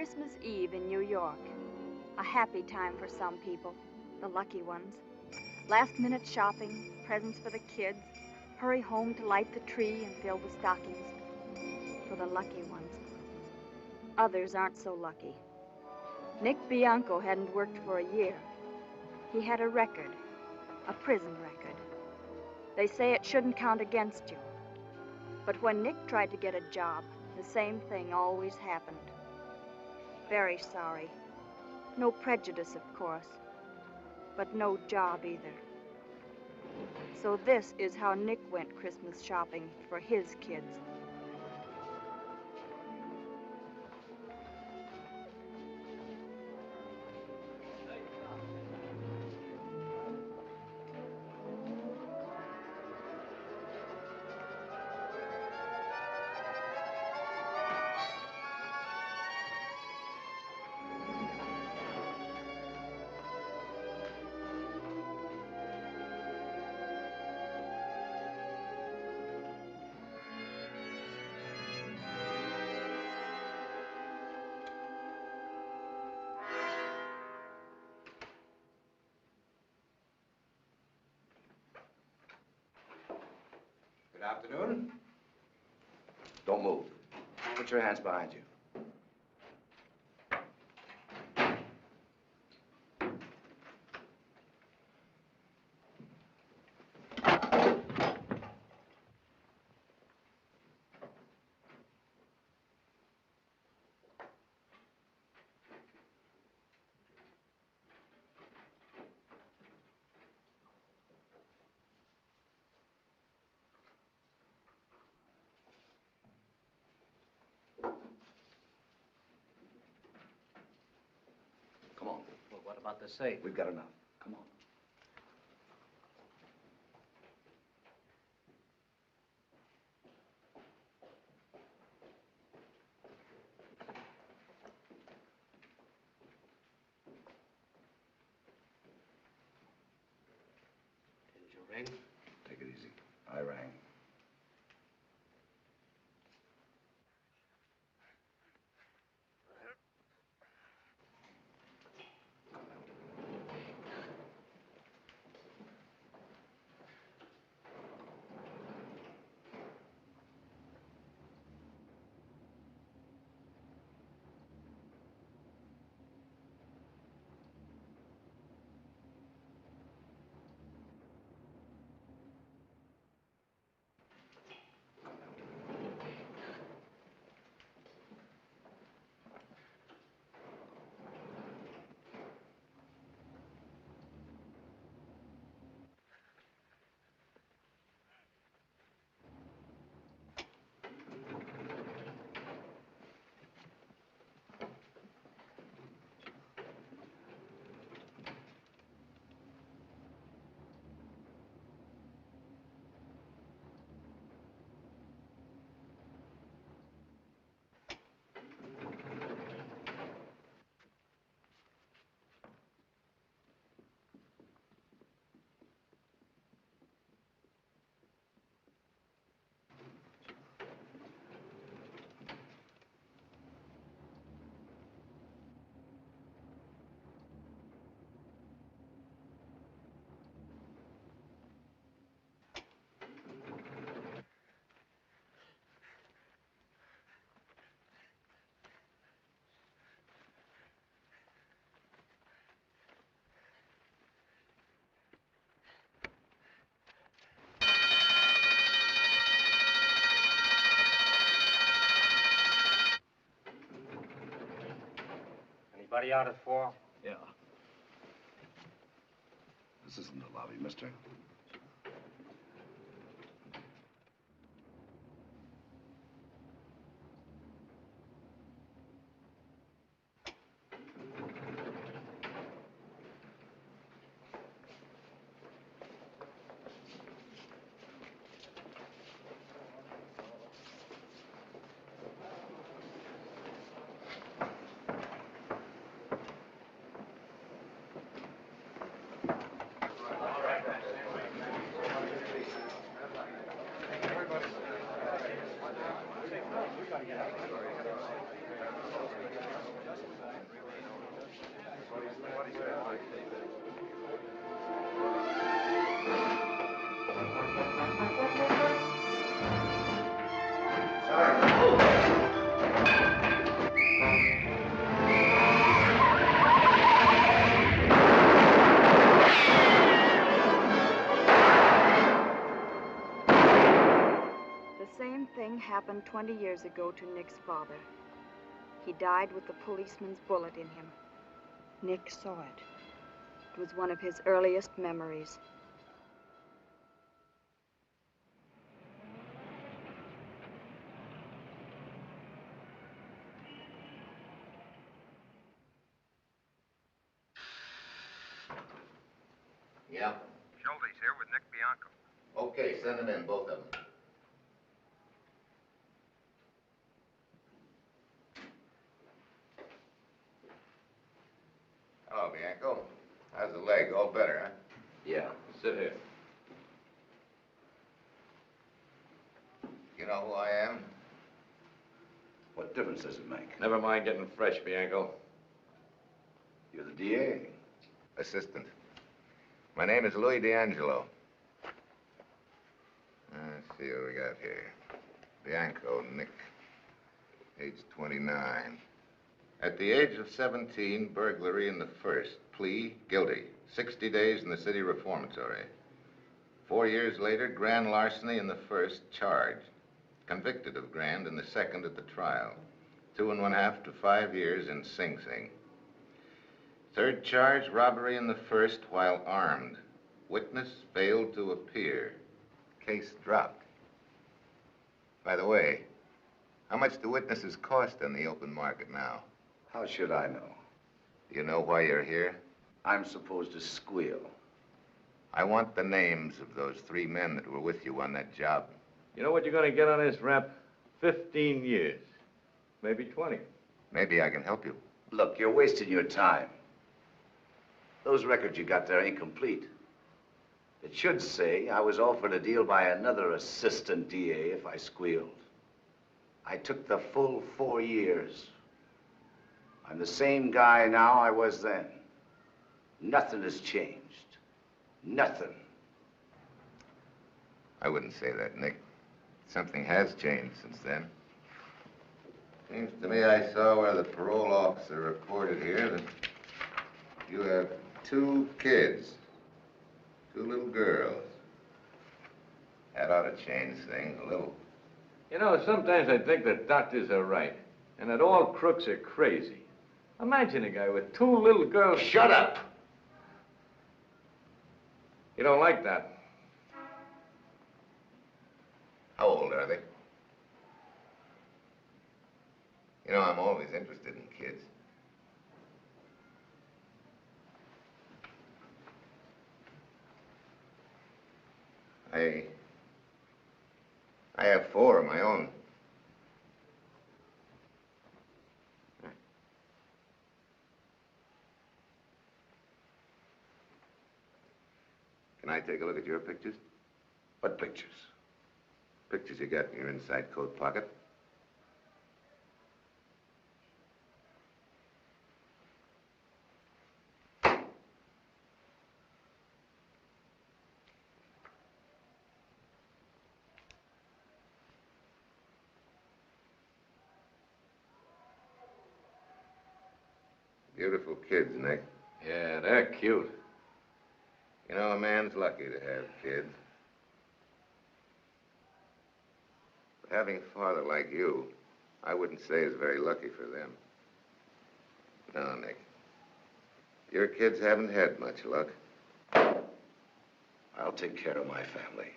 Christmas Eve in New York. A happy time for some people, the lucky ones. Last-minute shopping, presents for the kids, hurry home to light the tree and fill the stockings. For the lucky ones. Others aren't so lucky. Nick Bianco hadn't worked for a year. He had a record, a prison record. They say it shouldn't count against you. But when Nick tried to get a job, the same thing always happened. Very sorry. No prejudice, of course, but no job either. So this is how Nick went Christmas shopping for his kids. Good afternoon. Don't move. Put your hands behind you. Come on. Well, what about the safe? We've got enough. Come on. Didn't you ring? Take it easy. I rang. Anybody out at 4? Yeah. This isn't the lobby, mister. 20 years ago to Nick's father. He died with the policeman's bullet in him. Nick saw it. It was one of his earliest memories. Yeah? Schulte's here with Nick Bianco. Okay, send them in, both of them. Hello, Bianco. How's the leg? All better, huh? Yeah, sit here. You know who I am? What difference does it make? Never mind getting fresh, Bianco. You're the DA. Assistant. My name is Louis D'Angelo. Let's see what we got here. Bianco, Nick. Age 29. At the age of 17, burglary in the first. Plea, guilty. 60 days in the city reformatory. 4 years later, grand larceny in the first, charged. Convicted of grand in the second at the trial. 2.5 to 5 years in Sing Sing. Third charge, robbery in the first while armed. Witness failed to appear. Case dropped. By the way, how much do witnesses cost on the open market now? How should I know? Do you know why you're here? I'm supposed to squeal. I want the names of those 3 men that were with you on that job. You know what you're going to get on this rap? 15 years. Maybe 20. Maybe I can help you. Look, you're wasting your time. Those records you got there ain't complete. It should say I was offered a deal by another assistant DA if I squealed. I took the full 4 years. I'm the same guy now I was then. Nothing has changed. Nothing. I wouldn't say that, Nick. Something has changed since then. Seems to me I saw where the parole officer reported here that you have 2 kids. 2 little girls. That ought to change things a little. You know, sometimes I think that doctors are right, and that all crooks are crazy. Imagine a guy with 2 little girls. Shut up! You don't like that? How old are they? You know, I'm always interested in kids. I have 4 of my own. Can I take a look at your pictures? What pictures? Pictures you got in your inside coat pocket. Beautiful kids, Nick. Yeah, they're cute. You know, a man's lucky to have kids. But having a father like you, I wouldn't say is very lucky for them. No, Nick. Your kids haven't had much luck. I'll take care of my family.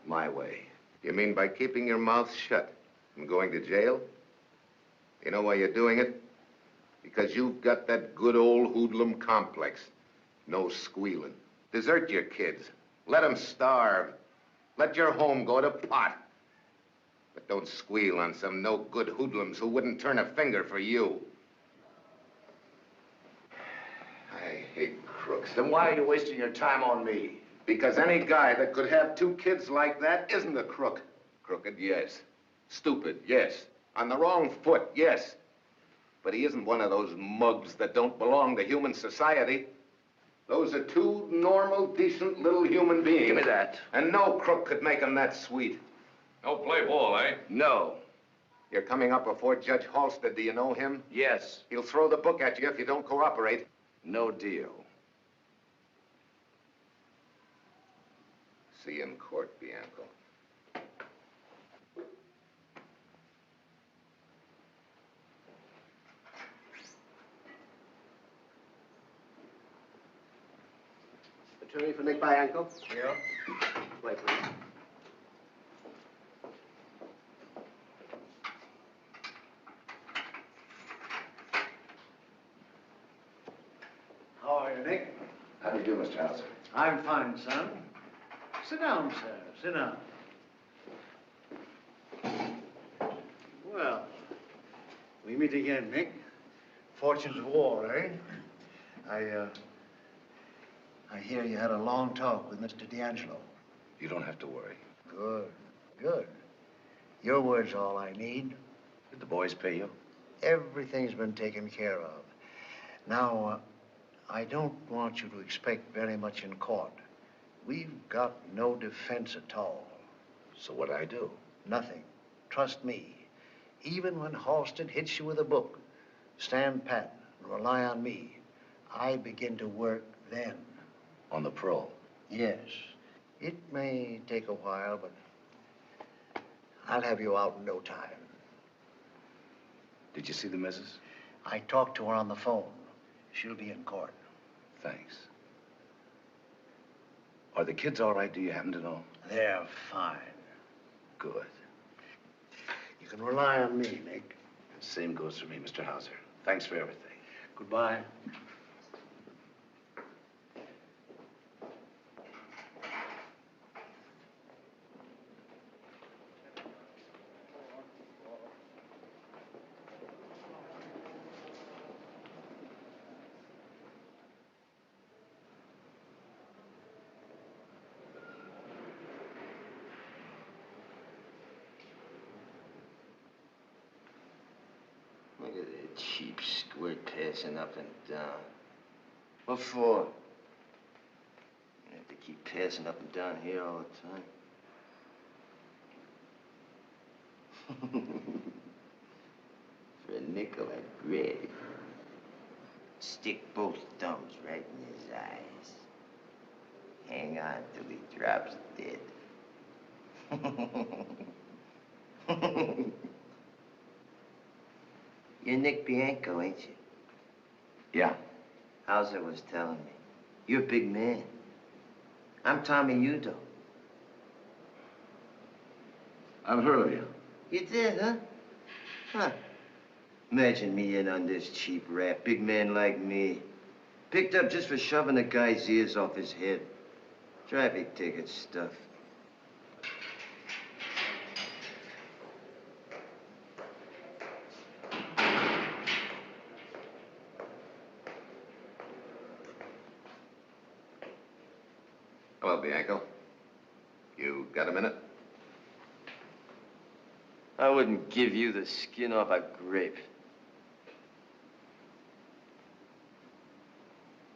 My way. You mean by keeping your mouth shut and going to jail? You know why you're doing it? Because you've got that good old hoodlum complex. No squealing. Desert your kids. Let them starve. Let your home go to pot. But don't squeal on some no-good hoodlums who wouldn't turn a finger for you. I hate crooks. Then why are you wasting your time on me? Because any guy that could have 2 kids like that isn't a crook. Crooked, yes. Stupid, yes. On the wrong foot, yes. But he isn't one of those mugs that don't belong to human society. Those are 2 normal, decent little human beings. Give me that. And no crook could make them that sweet. No play ball, eh? No. You're coming up before Judge Halstead. Do you know him? Yes. He'll throw the book at you if you don't cooperate. No deal. See you in court, Bianco. Attorney for Nick Bianco. Yeah. Play, please. How are you, Nick? How do you do, Mr. Hauser? I'm fine, son. Sit down, sir. Sit down. Well, we meet again, Nick. Fortunes of war, eh? I hear you had a long talk with Mr. D'Angelo. You don't have to worry. Good, good. Your word's all I need. Did the boys pay you? Everything's been taken care of. Now, I don't want you to expect very much in court. We've got no defense at all. So what do I do? Nothing. Trust me. Even when Halsted hits you with a book, stand pat and rely on me. I begin to work then. On the pro? Yes. It may take a while, but I'll have you out in no time. Did you see the missus? I talked to her on the phone. She'll be in court. Thanks. Are the kids all right, do you happen to know? They're fine. Good. You can rely on me, Nick. Same goes for me, Mr. Hauser. Thanks for everything. Goodbye. Look at that cheap squirt passing up and down. What for? You have to keep passing up and down here all the time. For a nickel, I'd grab it. Stick both thumbs right in his eyes. Hang on till he drops dead. You're Nick Bianco, ain't you? Yeah. Hauser was telling me. You're a big man. I'm Tommy Udo. I've heard of you. You did, huh? Huh. Imagine me in on this cheap rap. Big man like me. Picked up just for shoving a guy's ears off his head. Traffic ticket stuff. Hello, Bianco. You got a minute? I wouldn't give you the skin off a grape.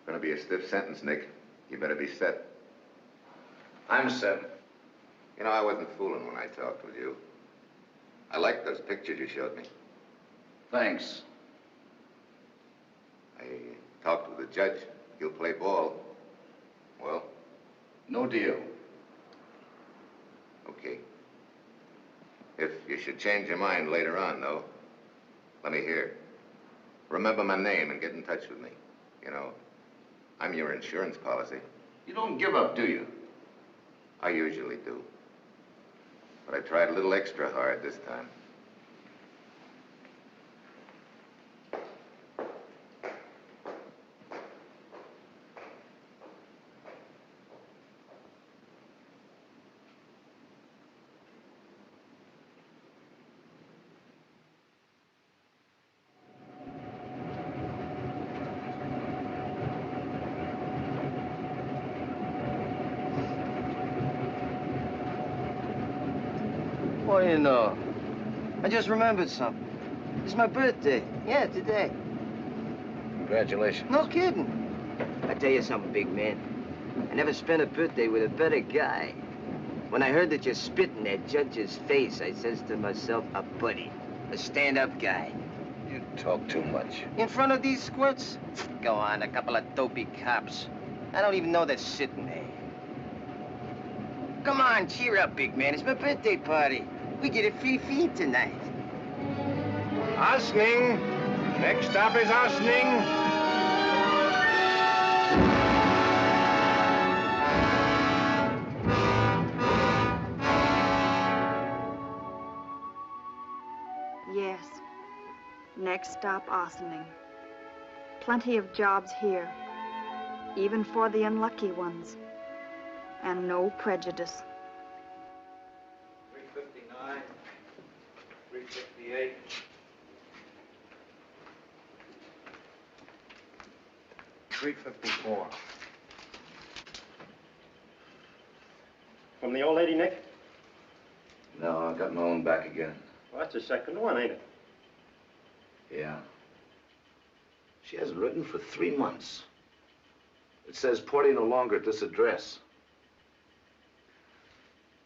Gonna be a stiff sentence, Nick. You better be set. I'm set. You know, I wasn't fooling when I talked with you. I liked those pictures you showed me. Thanks. I talked with the judge. He'll play ball. Well? No deal. Okay. If you should change your mind later on, though, let me hear. Remember my name and get in touch with me. You know, I'm your insurance policy. You don't give up, do you? I usually do. But I tried a little extra hard this time. What do you know? I just remembered something. It's my birthday. Yeah, today. Congratulations. No kidding. I tell you something, big man. I never spent a birthday with a better guy. When I heard that you spit in that judge's face, I says to myself, a buddy, a stand-up guy. You talk too much. In front of these squirts? Go on, a couple of dopey cops. I don't even know they're sitting there. Come on, cheer up, big man. It's my birthday party. We get a free feed tonight. Asning. Next stop is Asning. Yes. Next stop, Ossining. Plenty of jobs here, even for the unlucky ones. And no prejudice. 359, 358. $354. From the old lady, Nick? No, I got my own back again. Well, that's the second one, ain't it? Yeah. She hasn't written for 3 months. It says porting no longer at this address.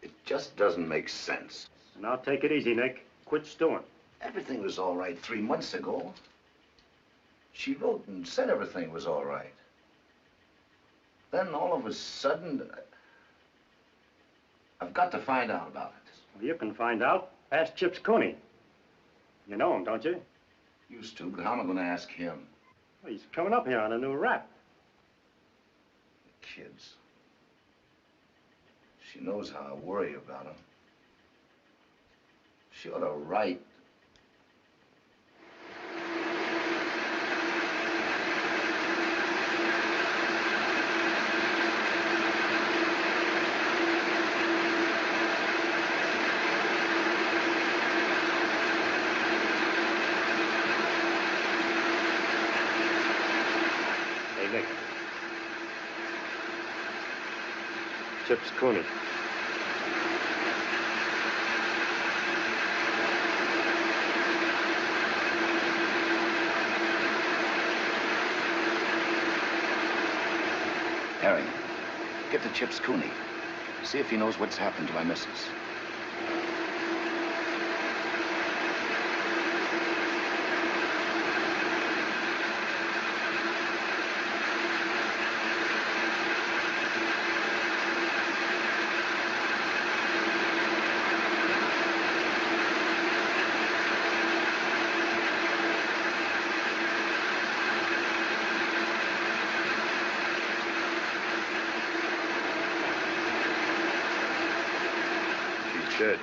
It just doesn't make sense. Now take it easy, Nick. Quit stewing. Everything was all right 3 months ago. She wrote and said everything was all right. Then all of a sudden, I've got to find out about it. Well, you can find out. Ask Chips Cooney. You know him, don't you? Used to, but how am I going to ask him? Well, he's coming up here on a new rap. The kids. She knows how I worry about them. She ought to write. Hey, Nick. Chips Cooney. Harry, get to Chips Cooney. See if he knows what's happened to my missus. Dead.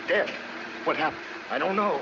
Dead? What happened? I don't know.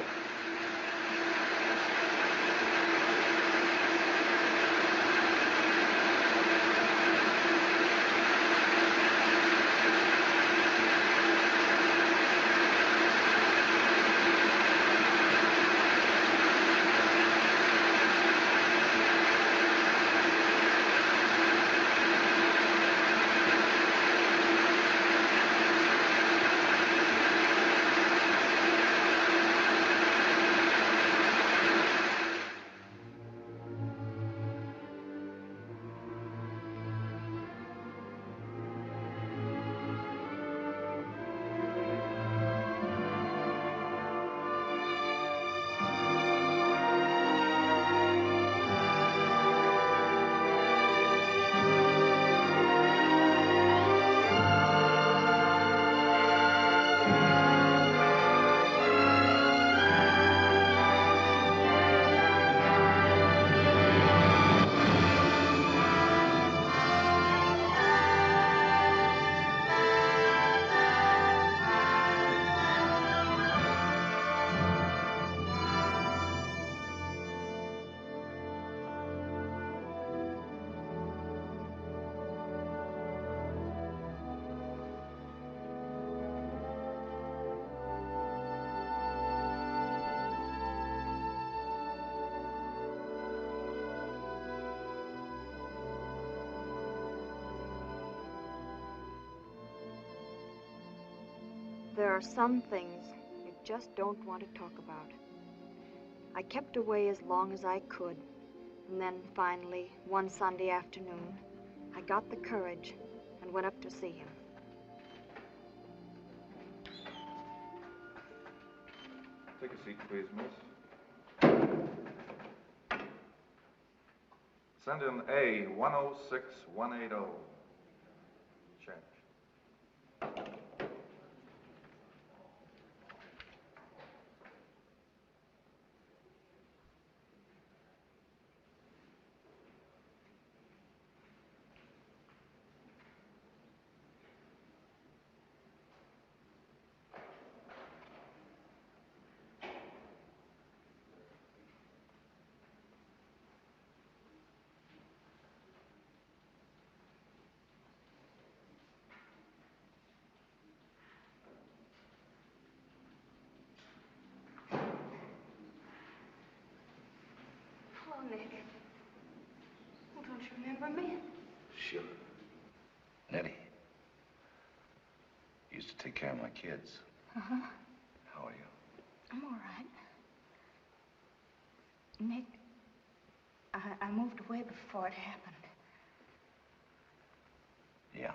There are some things you just don't want to talk about. I kept away as long as I could. And then finally, one Sunday afternoon, I got the courage and went up to see him. Take a seat, please, miss. Send in A 106180. Check. Nick. Oh, don't you remember me? Sure. Nettie. Used to take care of my kids. Uh-huh. How are you? I'm all right. Nick, I moved away before it happened. Yeah.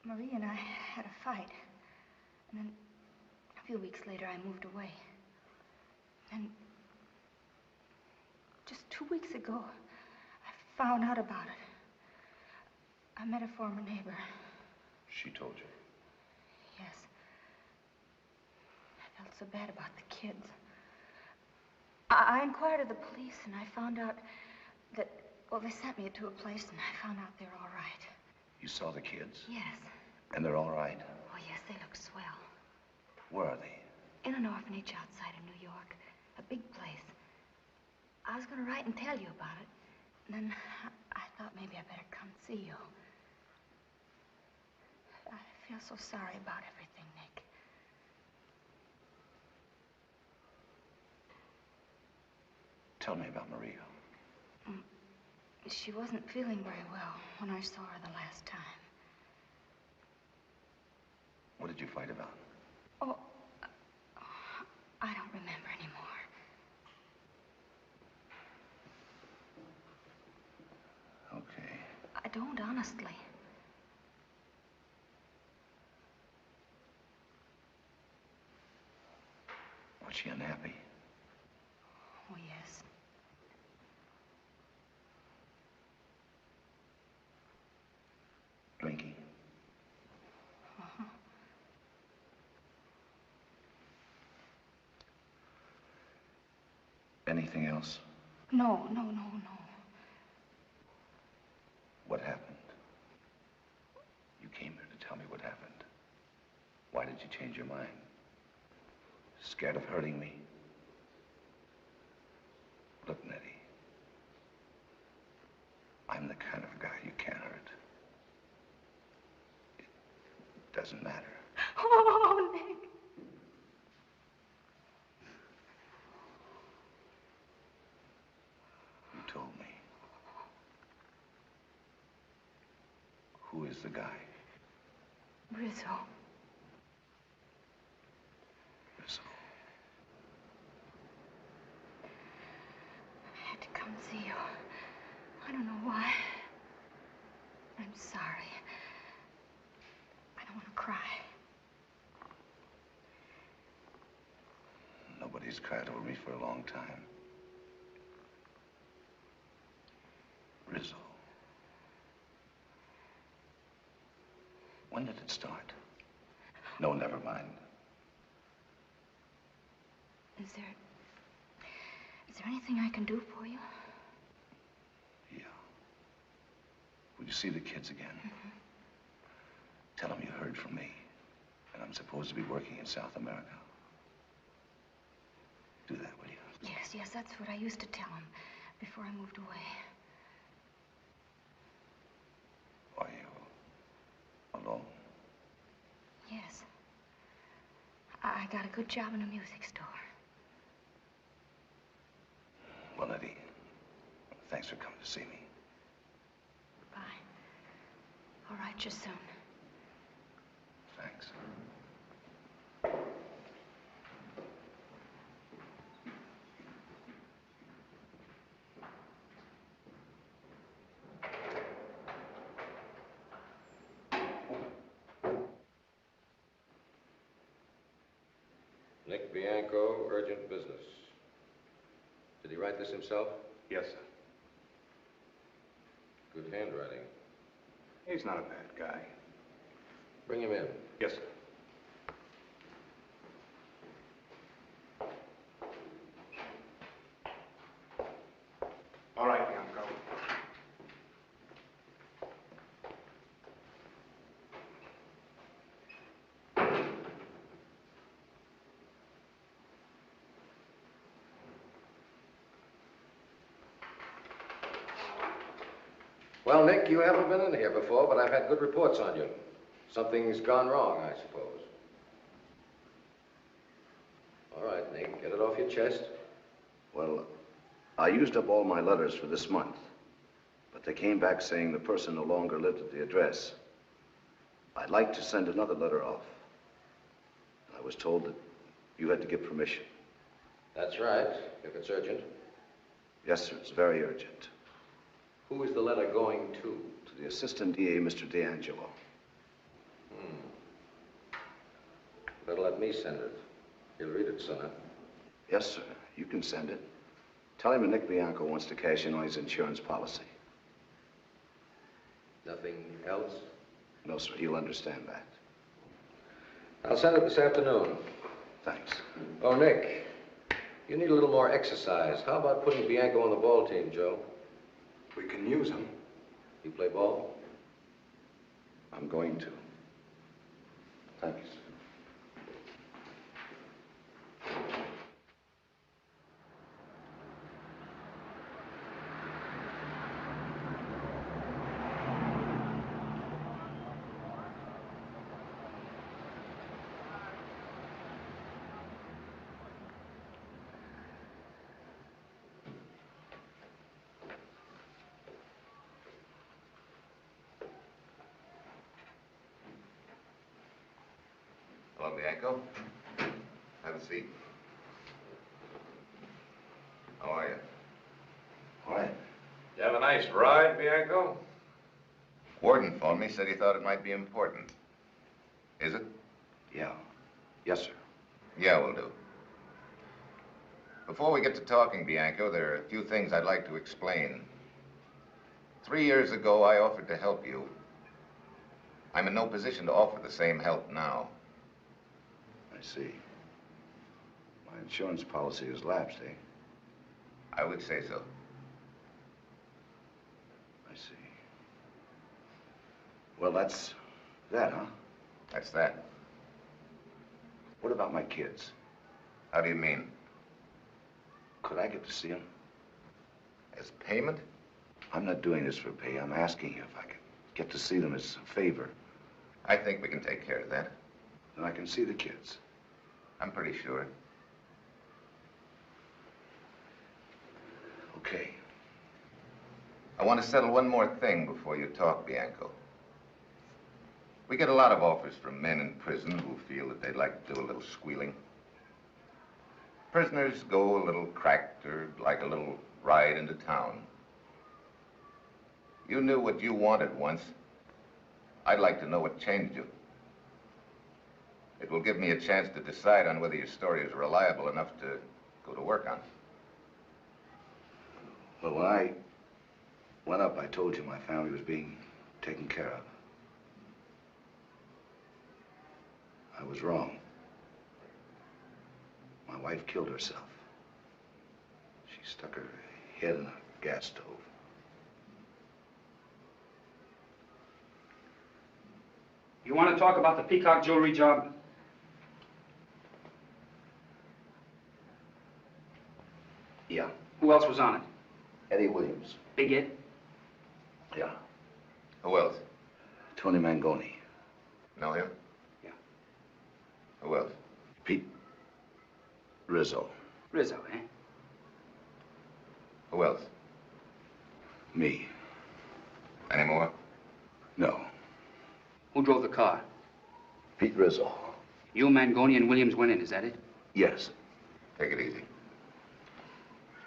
Marie and I had a fight. And then a few weeks later, I moved away. And just 2 weeks ago, I found out about it. I met a former neighbor. She told you? Yes. I felt so bad about the kids. I inquired of the police, and I found out that, well, they sent me to a place, and I found out they're all right. You saw the kids? Yes. And they're all right? Oh, yes, they look swell. Where are they? In an orphanage outside of New York. A big place. I was going to write and tell you about it. And then I thought maybe I better come see you. I feel so sorry about everything, Nick. Tell me about Maria. She wasn't feeling very well when I saw her the last time. What did you fight about? Oh, I don't remember anymore. Okay. I don't, honestly. Was she unhappy? Oh, yes. Drinking? Uh-huh. Anything else? No. What happened? You came here to tell me what happened. Why did you change your mind? Scared of hurting me? Look, Nettie. I'm the kind of guy you can't hurt. It doesn't matter. Oh, Nick. You told me. Who is the guy? Rizzo. Rizzo. I had to come see you. I don't know why. I'm sorry. I don't want to cry. Nobody's cried over me for a long time. Rizzo. When did it start? No, never mind. Is there anything I can do for you? Yeah. Will you see the kids again? Mm-hmm. Tell them you heard from me, and I'm supposed to be working in South America. Do that, will you? Yes, that's what I used to tell him before I moved away. Are you alone? Yes. I got a good job in a music store. Well, Eddie, thanks for coming to see me. Bye. I'll write you soon. Thanks. Nick Bianco, urgent business. Did he write this himself? Yes, sir. Good handwriting. He's not a bad guy. Bring him in. Yes, sir. All right, Bianco. Well, Nick, you haven't been in here before, but I've had good reports on you. Something's gone wrong, I suppose. All right, Nick, get it off your chest. Well, I used up all my letters for this month, but they came back saying the person no longer lived at the address. I'd like to send another letter off. I was told that you had to give permission. That's right, if it's urgent. Yes, sir, it's very urgent. Who is the letter going to? To the Assistant DA, Mr. D'Angelo. Better let me send it. He'll read it sooner. Yes, sir, you can send it. Tell him that Nick Bianco wants to cash in on his insurance policy. Nothing else? No, sir, he'll understand that. I'll send it this afternoon. Thanks. Oh, Nick, you need a little more exercise. How about putting Bianco on the ball team, Joe? We can use him. You play ball? I'm going to. Thanks. Hello, Bianco. Have a seat. How are you? All right. You have a nice ride, Bianco? Warden phoned me, said he thought it might be important. Is it? Yeah. Yes, sir. Yeah, will do. Before we get to talking, Bianco, there are a few things I'd like to explain. 3 years ago, I offered to help you. I'm in no position to offer the same help now. I see. My insurance policy has lapsed, eh? I would say so. I see. Well, that's that, huh? That's that. What about my kids? How do you mean? Could I get to see them? As payment? I'm not doing this for pay. I'm asking you if I could get to see them as a favor. I think we can take care of that. Then I can see the kids. I'm pretty sure. Okay. I want to settle one more thing before you talk, Bianco. We get a lot of offers from men in prison who feel that they'd like to do a little squealing. Prisoners go a little cracked or like a little ride into town. You knew what you wanted once. I'd like to know what changed you. It will give me a chance to decide on whether your story is reliable enough to go to work on. Well, when I went up, I told you my family was being taken care of. I was wrong. My wife killed herself. She stuck her head in a gas stove. You want to talk about the peacock jewelry job? Yeah. Who else was on it? Eddie Williams. Big Ed? Yeah. Who else? Tony Mangoni. Know him? Yeah. Who else? Pete Rizzo. Rizzo, eh? Who else? Me. Any more? No. Who drove the car? Pete Rizzo. You, Mangoni, and Williams went in, is that it? Yes. Take it easy.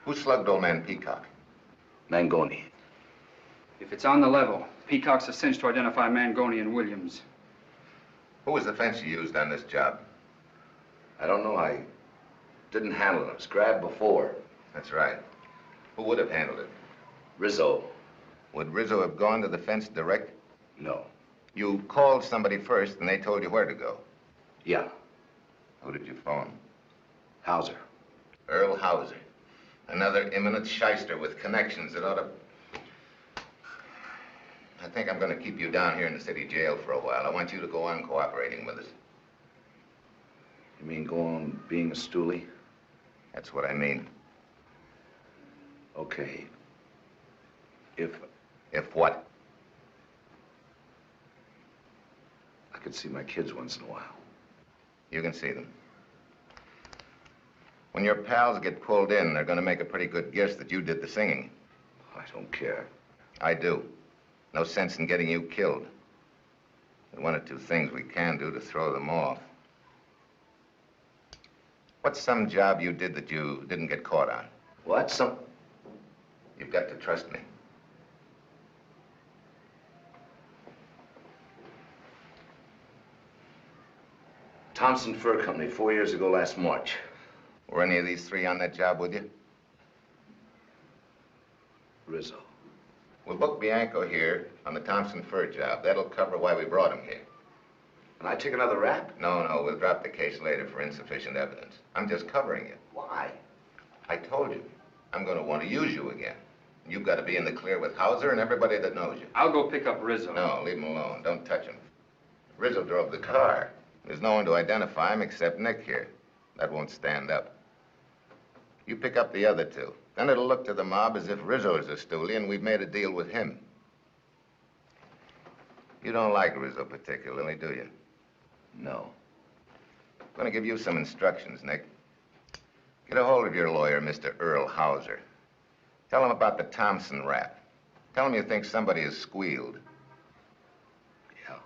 Who slugged old man Peacock? Mangoni. If it's on the level, Peacock's a cinch to identify Mangoni and Williams. Who was the fence you used on this job? I don't know. I didn't handle it. I was grabbed before. That's right. Who would have handled it? Rizzo. Would Rizzo have gone to the fence direct? No. You called somebody first and they told you where to go. Yeah. Who did you phone? Hauser. Earl Hauser. Another imminent shyster with connections that ought to... I think I'm going to keep you down here in the city jail for a while. I want you to go on cooperating with us. You mean go on being a stoolie? That's what I mean. Okay. If what? I could see my kids once in a while. You can see them. When When your pals get pulled in, they're going to make a pretty good guess that you did the singing. I don't care. I do. No sense in getting you killed. There's one or two things we can do to throw them off. What's some job you did that you didn't get caught on? What? You've got to trust me. Thompson Fur Company, 4 years ago last March. Were any of these three on that job with you? Rizzo. We'll book Bianco here on the Thompson Fur job. That'll cover why we brought him here. And I take another rap? No, we'll drop the case later for insufficient evidence. I'm just covering you. Why? I told you, I'm going to want to use you again. You've got to be in the clear with Hauser and everybody that knows you. I'll go pick up Rizzo. No, leave him alone. Don't touch him. Rizzo drove the car. There's no one to identify him except Nick here. That won't stand up. You pick up the other two. Then it'll look to the mob as if Rizzo is a stoolie and we've made a deal with him. You don't like Rizzo particularly, do you? No. I'm going to give you some instructions, Nick. Get a hold of your lawyer, Mr. Earl Hauser. Tell him about the Thompson rap. Tell him you think somebody has squealed. Yeah.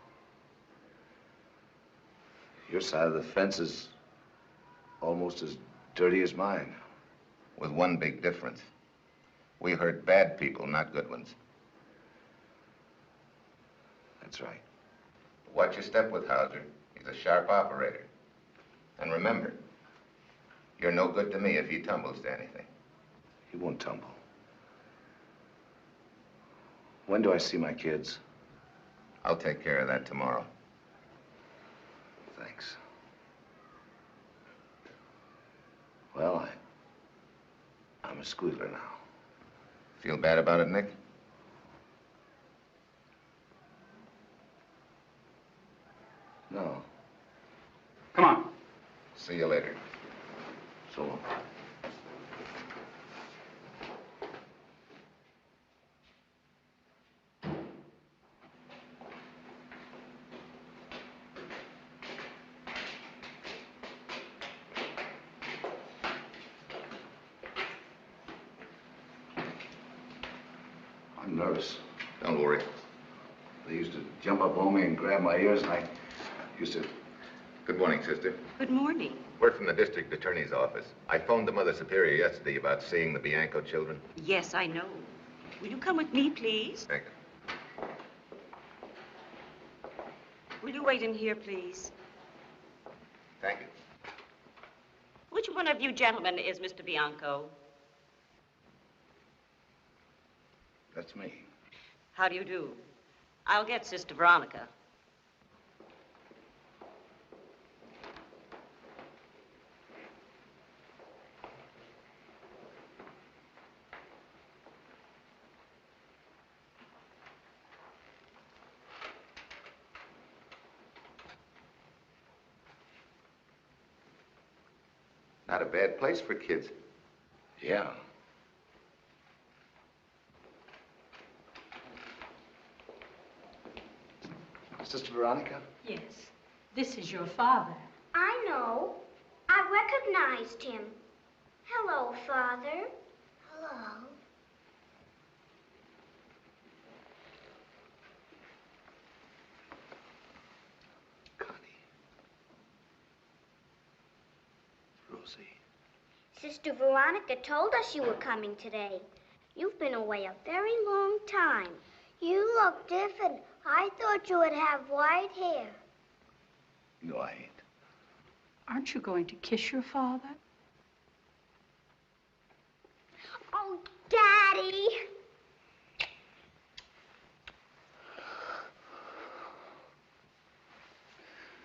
Your side of the fence is almost as dirty as mine. With one big difference. We hurt bad people, not good ones. That's right. Watch your step with Hauser. He's a sharp operator. And remember, you're no good to me if he tumbles to anything. He won't tumble. When do I see my kids? I'll take care of that tomorrow. Thanks. Well, I'm a squealer now. Feel bad about it, Nick? No. Come on. See you later. So long. I'm nervous. Don't worry. They used to jump up on me and grab my ears, and I used to... Good morning, sister. Good morning. We're from the district attorney's office. I phoned the Mother Superior yesterday about seeing the Bianco children. Yes, I know. Will you come with me, please? Thank you. Will you wait in here, please? Thank you. Which one of you gentlemen is Mr. Bianco? That's me. How do you do? I'll get Sister Veronica. Not a bad place for kids. Yeah. Sister Veronica? Yes. This is your father. I know. I recognized him. Hello, Father. Hello. Rosie. Sister Veronica told us you were coming today. You've been away a very long time. You look different. I thought you would have white hair. No, I ain't. Aren't you going to kiss your father? Oh, Daddy.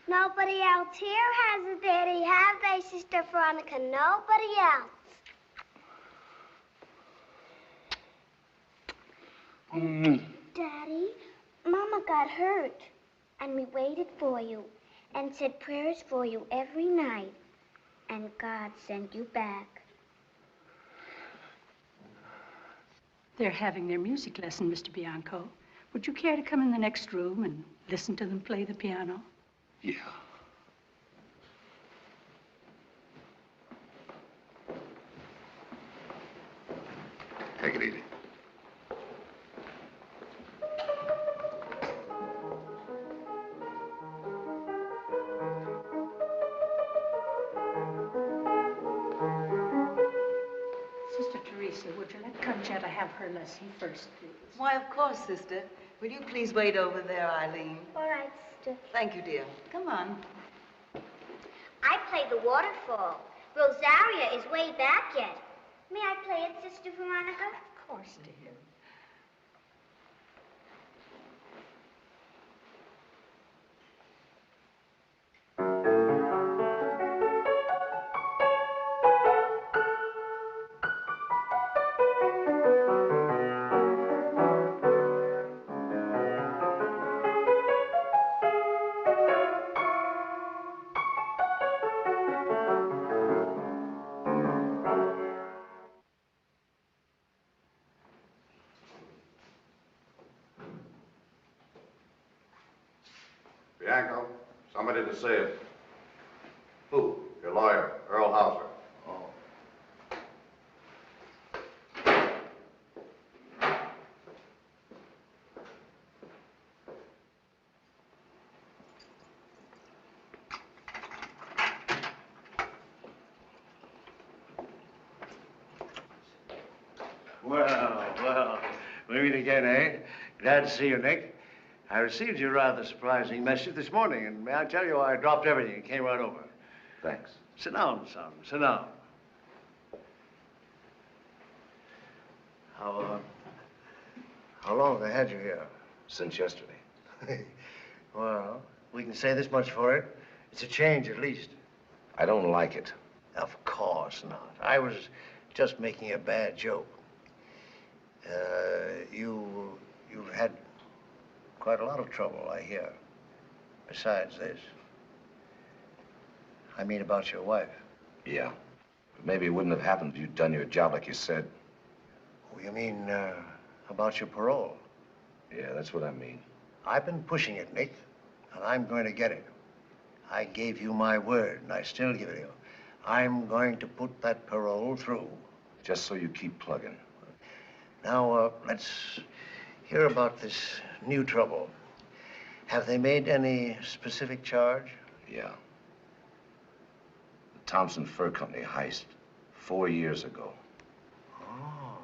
Nobody else here has a daddy, have they, Sister Veronica? Nobody else. Daddy, Mama got hurt, and we waited for you and said prayers for you every night, and God sent you back. They're having their music lesson, Mr. Bianco. Would you care to come in the next room and listen to them play the piano? Yeah. Take it easy. Sister Teresa, would you let Conchetta have her lesson first, please? Why, of course, sister. Will you please wait over there, Eileen? All right, sister. Thank you, dear. Come on. I play the waterfall. Rosaria is way back yet. May I play it, Sister Veronica? Of course, dear. Bianco, somebody to see it. Who? Your lawyer, Earl Hauser. Oh. Well, we meet again, eh? Glad to see you, Nick. I received your rather surprising message this morning, and may I tell you, I dropped everything and came right over. Thanks. Sit down, son. Sit down. How long have they had you here? Since yesterday. Well, we can say this much for it. It's a change, at least. I don't like it. Of course not. I was just making a bad joke. You've had quite a lot of trouble, I hear. Besides this. I mean about your wife. Yeah. But maybe it wouldn't have happened if you'd done your job like you said. Oh, you mean, about your parole? Yeah, that's what I mean. I've been pushing it, Nick, and I'm going to get it. I gave you my word, and I still give it you. I'm going to put that parole through. Just so you keep plugging. Now, let's hear about this new trouble. Have they made any specific charge? Yeah. The Thompson Fur Company heist 4 years ago. Oh,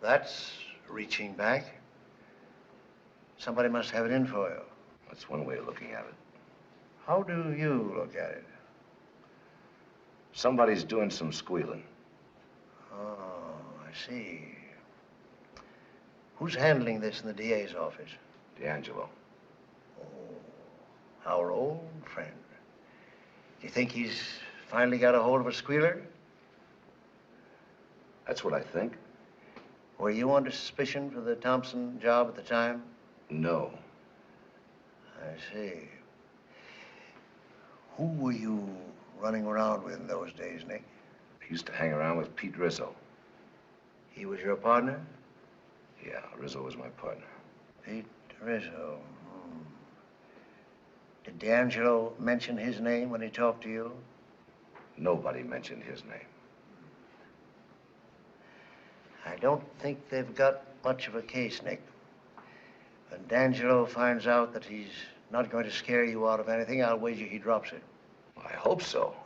that's reaching back. Somebody must have it in for you. That's one way of looking at it. How do you look at it? Somebody's doing some squealing. Oh, I see. Who's handling this in the DA's office? D'Angelo. Oh, our old friend. Do you think he's finally got a hold of a squealer? That's what I think. Were you under suspicion for the Thompson job at the time? No. I see. Who were you running around with in those days, Nick? I used to hang around with Pete Rizzo. He was your partner? Yeah, Rizzo was my partner. Pete Rizzo. Did D'Angelo mention his name when he talked to you? Nobody mentioned his name. I don't think they've got much of a case, Nick. When D'Angelo finds out that he's not going to scare you out of anything, I'll wager he drops it. I hope so.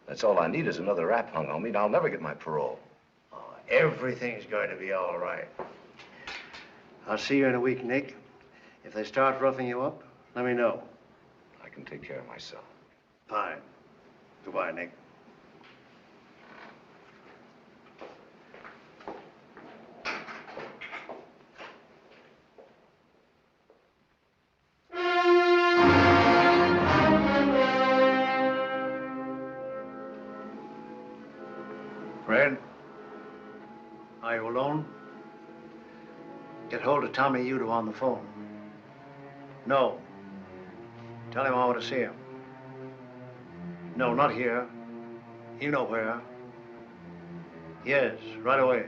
That's all I need is another rap hung on me, and I'll never get my parole. Oh, everything's going to be all right. I'll see you in a week, Nick. If they start roughing you up, let me know. I can take care of myself. Fine. Goodbye, Nick. Fred, are you alone? Get hold of Tommy Udo on the phone. No. Tell him I want to see him. No, not here. You know where. Yes, right away.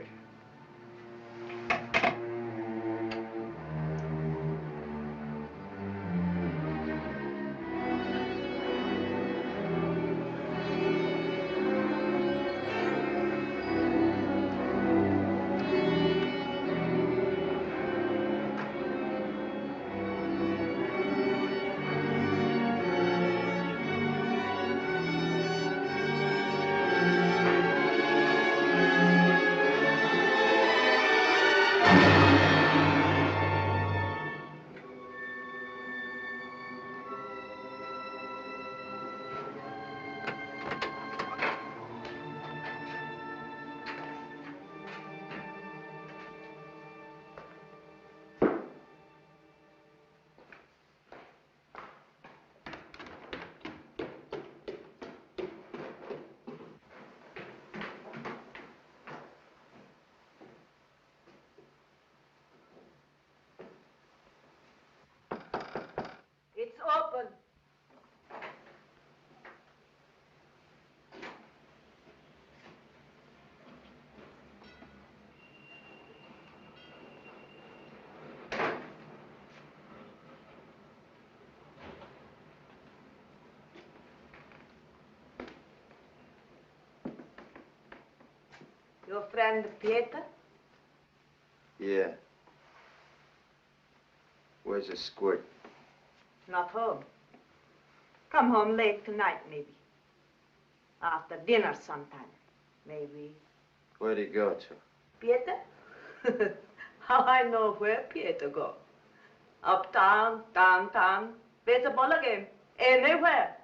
Your friend Peter? Yeah. Where's the squirt? Not home. Come home late tonight, maybe. After dinner sometime, maybe. Where'd he go to? Peter? How I know where Peter go? Uptown, downtown, baseball game, anywhere.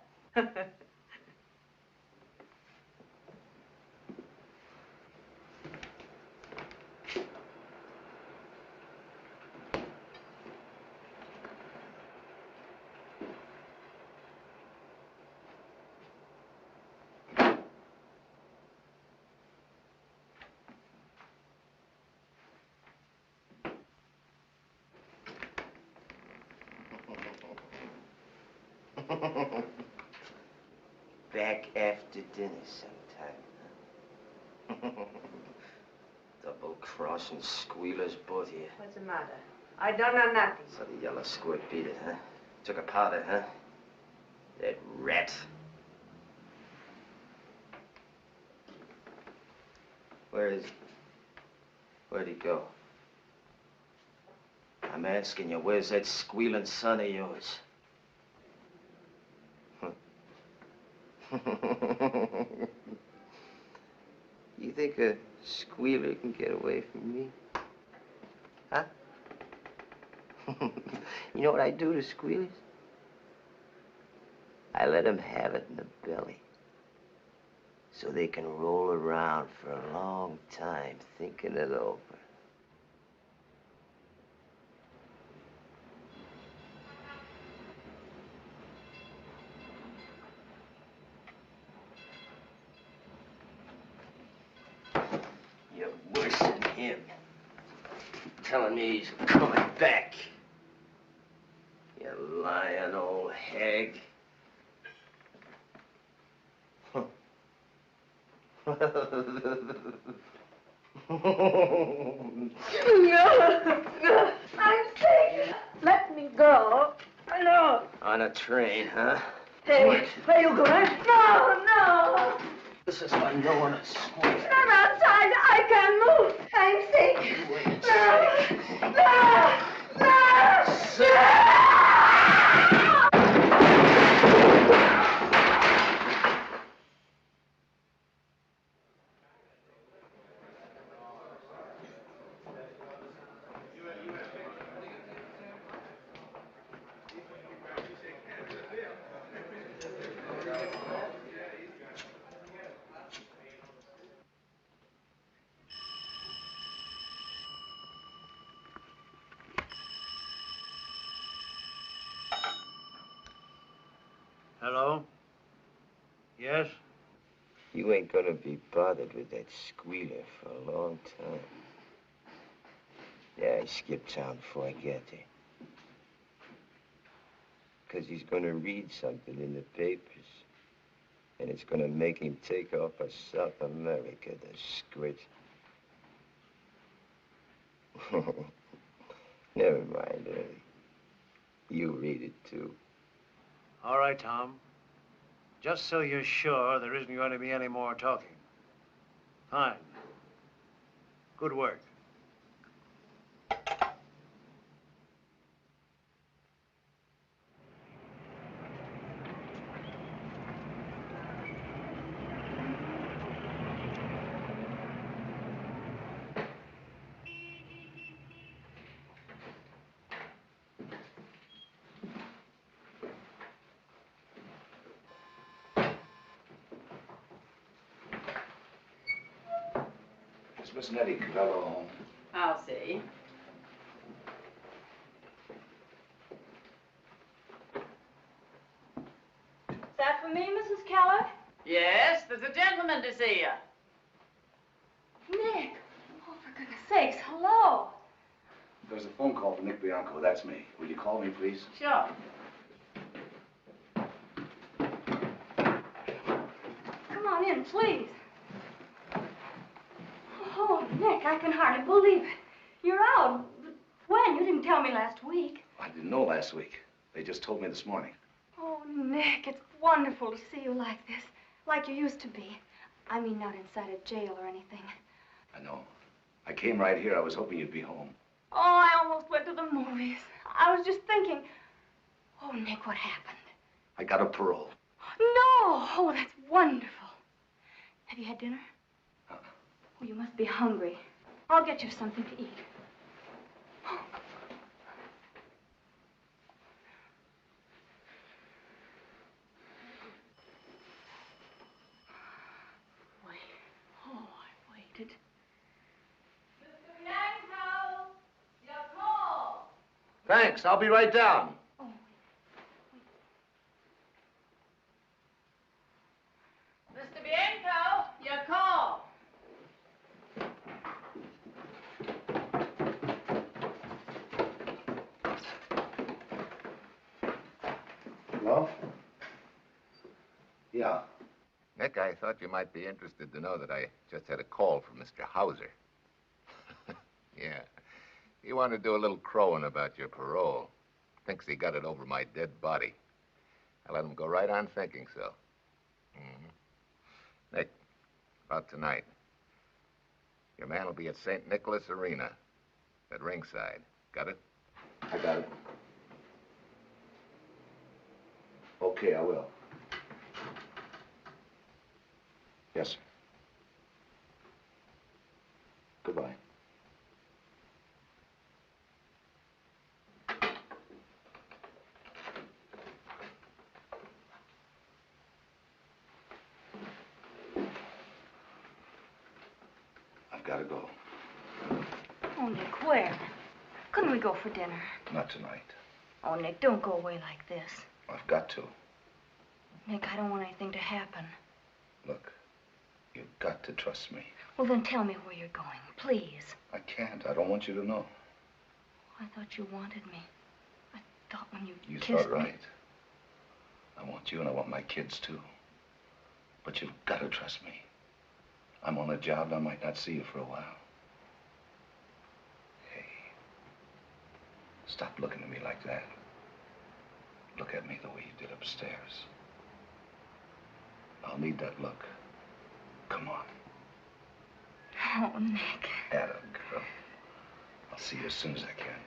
Back after dinner sometime. Double-crossing squealers, both of you. What's the matter? I don't know nothing. So the yellow squirt beat it, huh? Took a powder, huh? That rat. Where is he? Where'd he go? I'm asking you, where's that squealing son of yours? You think a squealer can get away from me? Huh? You know what I do to squealers? I let them have it in the belly. So they can roll around for a long time thinking it over. You're worse than him. Telling me he's coming back. You lying old hag. No, I'm sick. Let me go. No. On a train, huh? Hey, where you going? No. This is like no one to squeal. I'm outside. I can't move. I'm sick. No. Hello? Yes? You ain't gonna be bothered with that squealer for a long time. Yeah, I skipped town before I get there. 'Cause he's gonna read something in the papers. And it's gonna make him take off for South America, the squid. Never mind, Early. You read it, too. All right, Tom. Just so you're sure there isn't going to be any more talking. Fine. Good work. Is Miss Nettie Cabello home? I'll see. Is that for me, Mrs. Keller? Yes, there's a gentleman to see you. Nick. Oh, for goodness sakes, hello. There's a phone call from Nick Bianco. That's me. Will you call me, please? Sure. Come on in, please. Oh, Nick, I can hardly believe it. You're out. When? You didn't tell me last week. I didn't know last week. They just told me this morning. Oh, Nick, it's wonderful to see you like this. Like you used to be. I mean, not inside a jail or anything. I know. I came right here. I was hoping you'd be home. Oh, I almost went to the movies. I was just thinking. Oh, Nick, what happened? I got a parole. No! Oh, that's wonderful. Have you had dinner? Oh, you must be hungry. I'll get you something to eat. Wait. Oh, I waited. Mr. Bianco, your call. Thanks. I'll be right down. Mr. Bianco, your call. Hello? Yeah. Nick, I thought you might be interested to know that I just had a call from Mr. Hauser. Yeah. He wanted to do a little crowing about your parole. Thinks he got it over my dead body. I let him go right on thinking so. Nick, about tonight. Your man will be at St. Nicholas Arena at ringside. Got it? I got it. Okay, I will. Yes, sir. Goodbye. I've got to go. Oh, Nick, where? Couldn't we go for dinner? Not tonight. Oh, Nick, don't go away like this. I've got to. Nick, I don't want anything to happen. Look, you've got to trust me. Well, then tell me where you're going, please. I can't. I don't want you to know. I thought you wanted me. I thought when you You kissed thought me... right. I want you and I want my kids, too. But you've got to trust me. I'm on a job and I might not see you for a while. Hey, stop looking at me like that. Look at me the way you did upstairs. I'll need that look. Come on. Oh, Nick. Atta girl. I'll see you as soon as I can.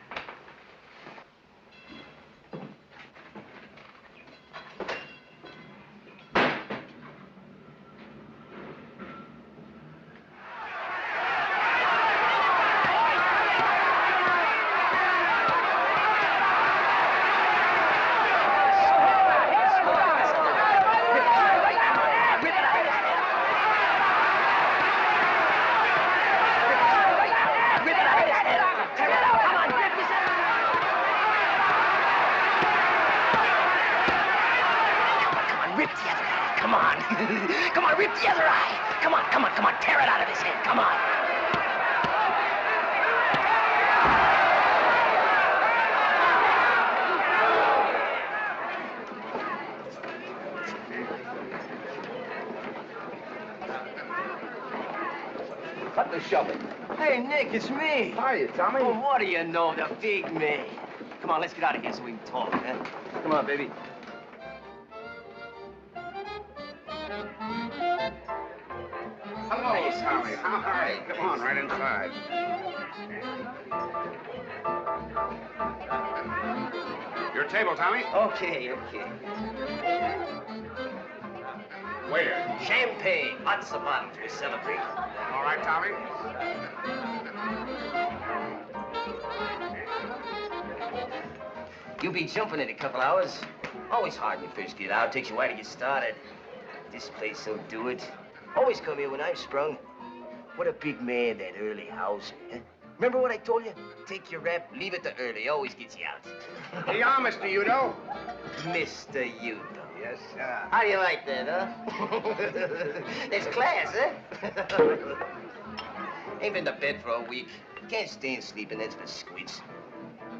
Cut the shoving. Hey, Nick, it's me. Hiya, Tommy. Oh, what do you know, the big me? Come on, let's get out of here so we can talk, huh? Come on, baby. Hello, Tommy. Hi. Come on, right inside. Your table, Tommy. Okay. Waiter. Champagne, lots of bottles. We celebrate. All right, Tommy. You'll be jumping in a couple hours. Always hard when you first get out. Takes you a while to get started. This place will do it. Always come here when I'm sprung. What a big man, that early house. Huh? Remember what I told you? Take your rep, leave it to early. Always gets you out. Here you are, Mr. Udo. Mr. Udo. Yes, sir. How do you like that, huh? There's class, huh? Ain't been to bed for a week. Can't stand sleeping, that's for squeals.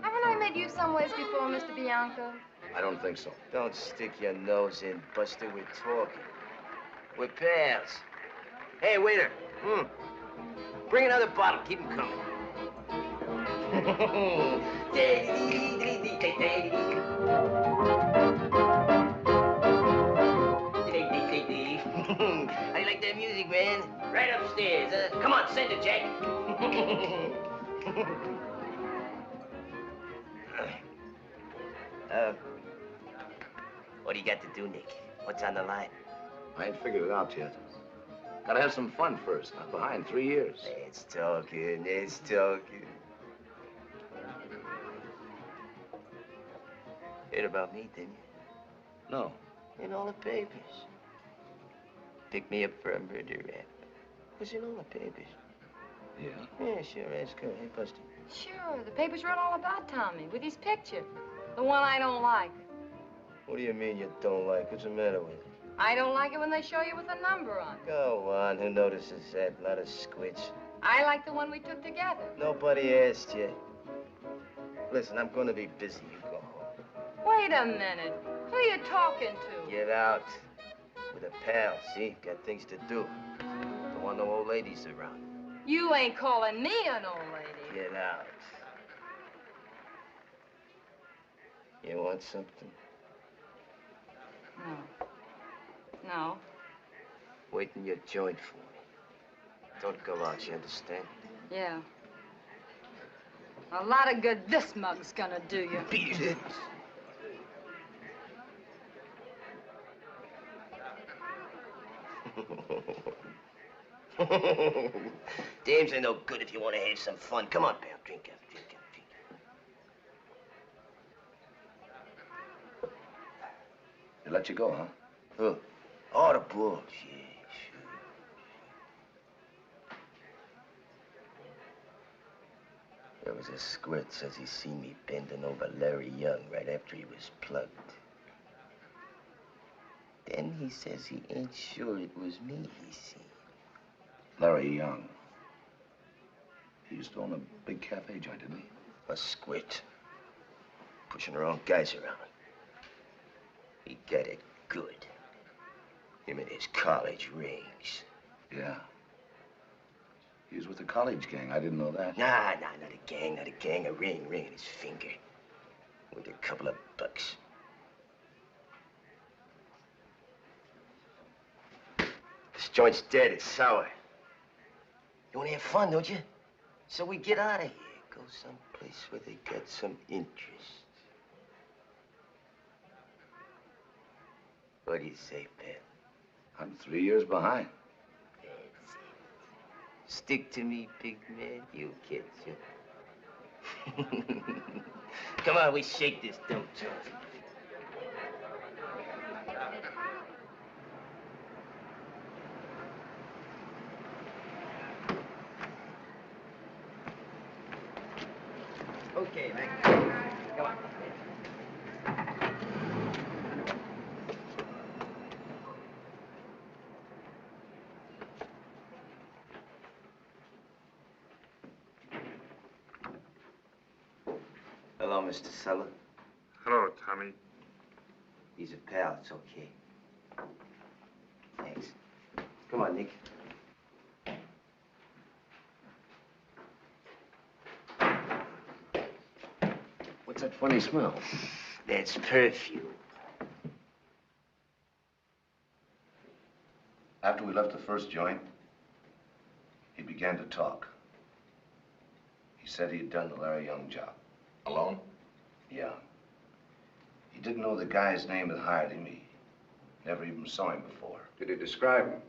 Haven't I met you someplace before, Mr. Bianco? I don't think so. Don't stick your nose in, Buster. We're talking. We're pals. Hey, waiter. Bring another bottle. Keep 'em coming. How do you like that music, man? Right upstairs. Come on, send it, Jack. What do you got to do, Nick? What's on the line? I ain't figured it out yet. Gotta have some fun first. I'm behind 3 years. Let's talking, let's talking. Heard about me, didn't you? No. In all the papers. Picked me up for a murder rap. Was in all the papers. Yeah? Yeah, sure, that's good. Hey, Buster. Sure, the papers wrote all about Tommy with his picture. The one I don't like. What do you mean you don't like? What's the matter with it? I don't like it when they show you with a number on it. Go on, who notices that? A lot of squints. I like the one we took together. Nobody asked you. Listen, I'm gonna be busy. You go home. Wait a minute. Who are you talking to? Get out. With a pal, see? Got things to do. Don't want no old ladies around. You ain't calling me an old lady. Get out. You want something? No. No. Wait in your joint for me. Don't go out, you understand? Yeah. A lot of good this mug's gonna do you. Beat it. Dames are no good if you want to have some fun. Come on, pal. Drink up, drink up, drink up. They let you go, huh? Who? Oh, the bulls. Yeah, sure. There was a squirt says he seen me bending over Larry Young right after he was plugged. Then he says he ain't sure it was me he seen. Larry Young. He used to own a big cafe joint, didn't he? A squint. Pushing the wrong guys around. He got it good. Him and his college rings. Yeah. He was with the college gang. I didn't know that. Nah, not a gang, not a gang. A ring in his finger. With a couple of bucks. This joint's dead. It's sour. You want to have fun, don't you? So we get out of here. Go someplace where they got some interest. What do you say, pal? I'm 3 years behind. That's it. Stick to me, big man. You catch it. Come on, we shake this dumb joint. Okay, Mac. Come on. Hello, Mr. Suller. Hello, Tommy. He's a pal. It's okay. Thanks. Come on, Nick. What's that funny smell? That's perfume. After we left the first joint, he began to talk. He said he'd done the Larry Young job. Alone? Yeah. He didn't know the guy's name that hired him. He never even saw him before. Did he describe him?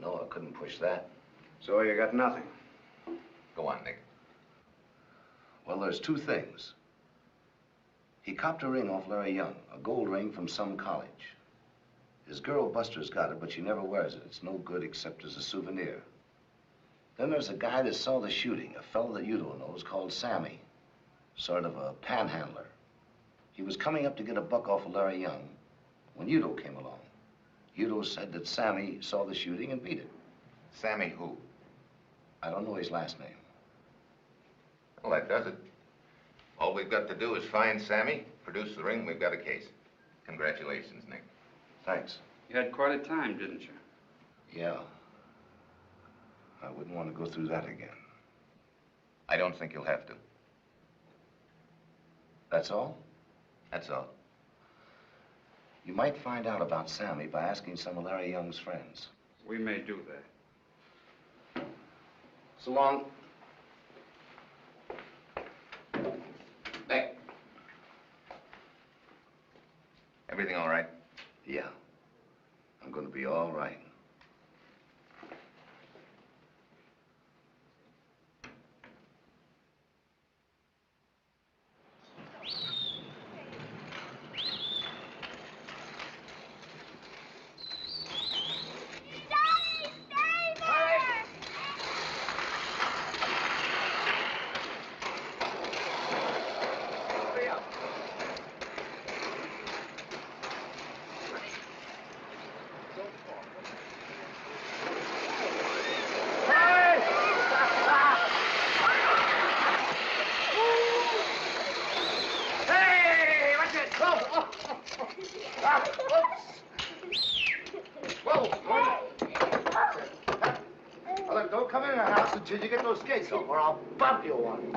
No, I couldn't push that. So you got nothing? Go on, Nick. Well, there's two things. He copped a ring off Larry Young, a gold ring from some college. His girl Buster's got it, but she never wears it. It's no good except as a souvenir. Then there's a guy that saw the shooting, a fellow that you don't know, is called Sammy. Sort of a panhandler. He was coming up to get a buck off of Larry Young when Udo came along. Udo said that Sammy saw the shooting and beat it. Sammy who? I don't know his last name. Well, that does it. All we've got to do is find Sammy, produce the ring, we've got a case. Congratulations, Nick. Thanks. You had quite a time, didn't you? Yeah. I wouldn't want to go through that again. I don't think you'll have to. That's all? That's all. You might find out about Sammy by asking some of Larry Young's friends. We may do that. So long. Hey. Everything all right? Yeah. I'm gonna be all right. Until you get those skates off, or I'll bump you one.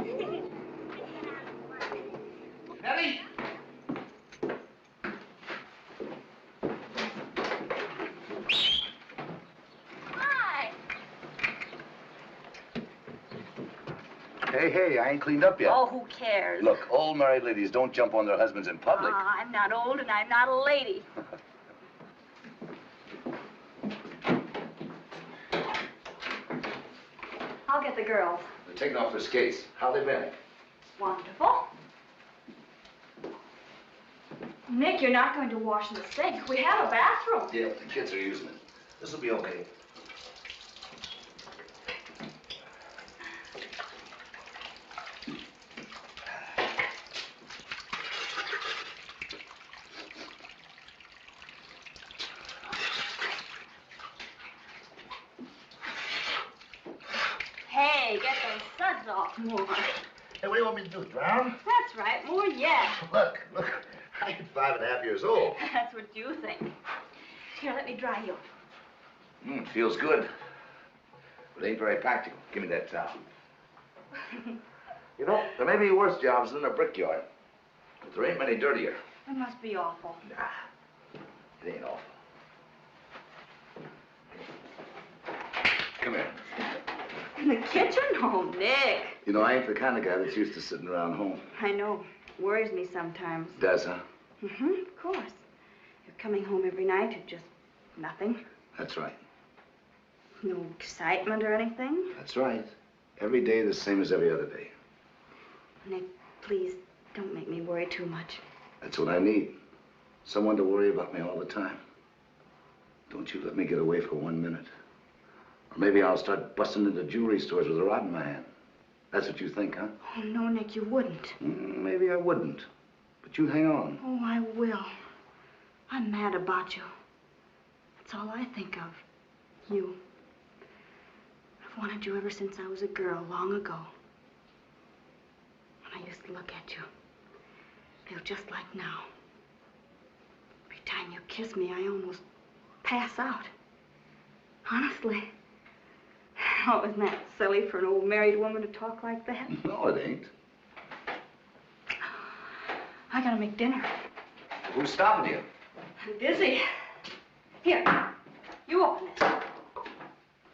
Nellie! Hi. Hey, I ain't cleaned up yet. Oh, who cares? Look, old married ladies don't jump on their husbands in public. I'm not old and I'm not a lady. I'll get the girls. They're taking off their skates. How they been? Wonderful. Nick, you're not going to wash in the sink. We have a bathroom. Yeah, the kids are using it. This'll be okay. Hey, get those suds off more. Hey, what do you want me to do, drown? That's right, more yet. Look, I ain't 5.5 years old. That's what you think. Here, let me dry you. Feels good. But ain't very practical. Give me that towel. You know, there may be worse jobs than a brickyard. But there ain't many dirtier. It must be awful. Nah, it ain't awful. Come here. In the kitchen? Oh, Nick. You know, I ain't the kind of guy that's used to sitting around home. I know. Worries me sometimes. Does, huh? Of course. You're coming home every night to just nothing. That's right. No excitement or anything. That's right. Every day the same as every other day. Nick, please, don't make me worry too much. That's what I need. Someone to worry about me all the time. Don't you let me get away for 1 minute. Or maybe I'll start busting into jewelry stores with a rod in my hand. That's what you think, huh? Oh, no, Nick, you wouldn't. Maybe I wouldn't. But you hang on. Oh, I will. I'm mad about you. That's all I think of. You. I've wanted you ever since I was a girl, long ago. When I used to look at you. Feel just like now. Every time you kiss me, I almost pass out. Honestly. Oh, isn't that silly for an old married woman to talk like that? No, it ain't. I gotta make dinner. Who's stopping you? I'm busy. Here, you open it.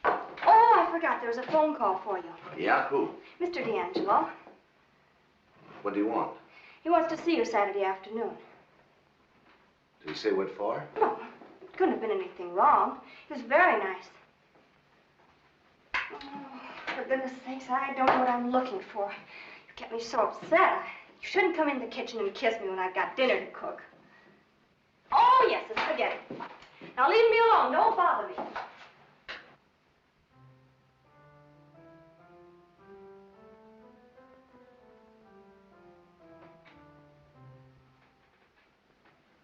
Oh, I forgot. There was a phone call for you. Yeah, who? Mr. D'Angelo. What do you want? He wants to see you Saturday afternoon. Did he say what for? No, couldn't have been anything wrong. He was very nice. Oh, for goodness sakes, I don't know what I'm looking for. You get me so upset. You shouldn't come in the kitchen and kiss me when I've got dinner to cook. Oh, yes, forget it. Now leave me alone. Don't bother me.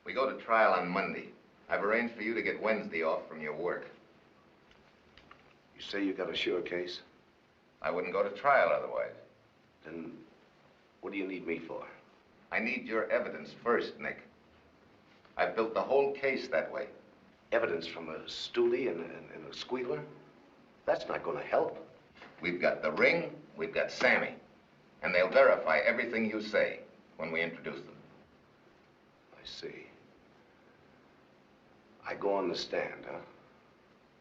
We go to trial on Monday. I've arranged for you to get Wednesday off from your work. You say you got a sure case? I wouldn't go to trial otherwise. Then what do you need me for? I need your evidence first, Nick. I've built the whole case that way. Evidence from a stoolie and a squealer? That's not going to help. We've got the ring, we've got Sammy. And they'll verify everything you say when we introduce them. I see. I go on the stand, huh?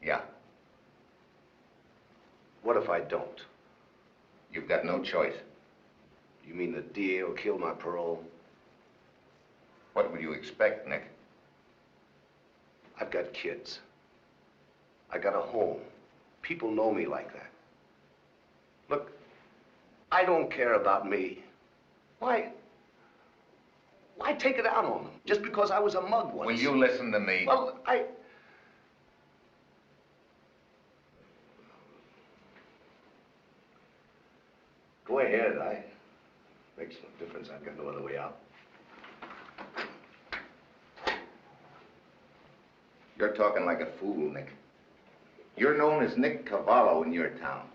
Yeah. What if I don't? You've got no choice. You mean the DA will kill my parole? What would you expect, Nick? I've got kids. I got a home. People know me like that. Look, I don't care about me. Why take it out on them? Just because I was a mug once? Will you listen to me? Well, Go ahead. Makes no difference. I've got no other way out. You're talking like a fool, Nick. You're known as Nick Cavallo in your town.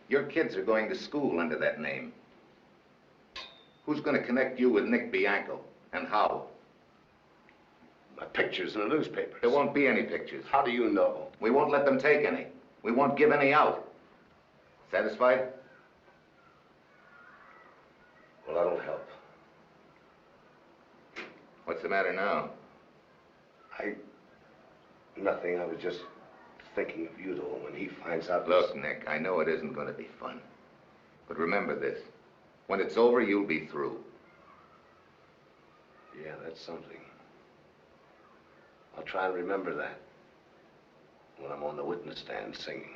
Your kids are going to school under that name. Who's going to connect you with Nick Bianco, and how? My pictures in the newspapers. There won't be any pictures. How do you know? We won't let them take any. We won't give any out. Satisfied? Well, that'll help. What's the matter now? Nothing. I was just thinking of you, though, when he finds out. Look, Nick, I know it isn't going to be fun. But remember this. When it's over, you'll be through. Yeah, that's something. I'll try and remember that when I'm on the witness stand singing.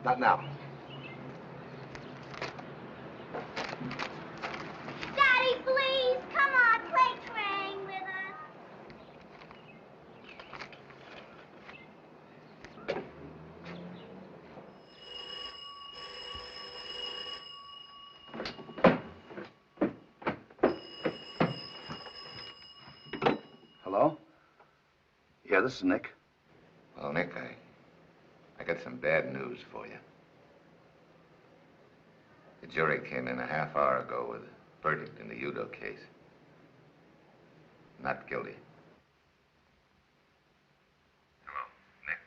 Not now. Daddy, please, come on, play train with us. Hello? Yeah, this is Nick. Well, Nick, I got some bad news for you. The jury came in a half hour ago with a verdict in the Udo case. Not guilty. Hello, Nick.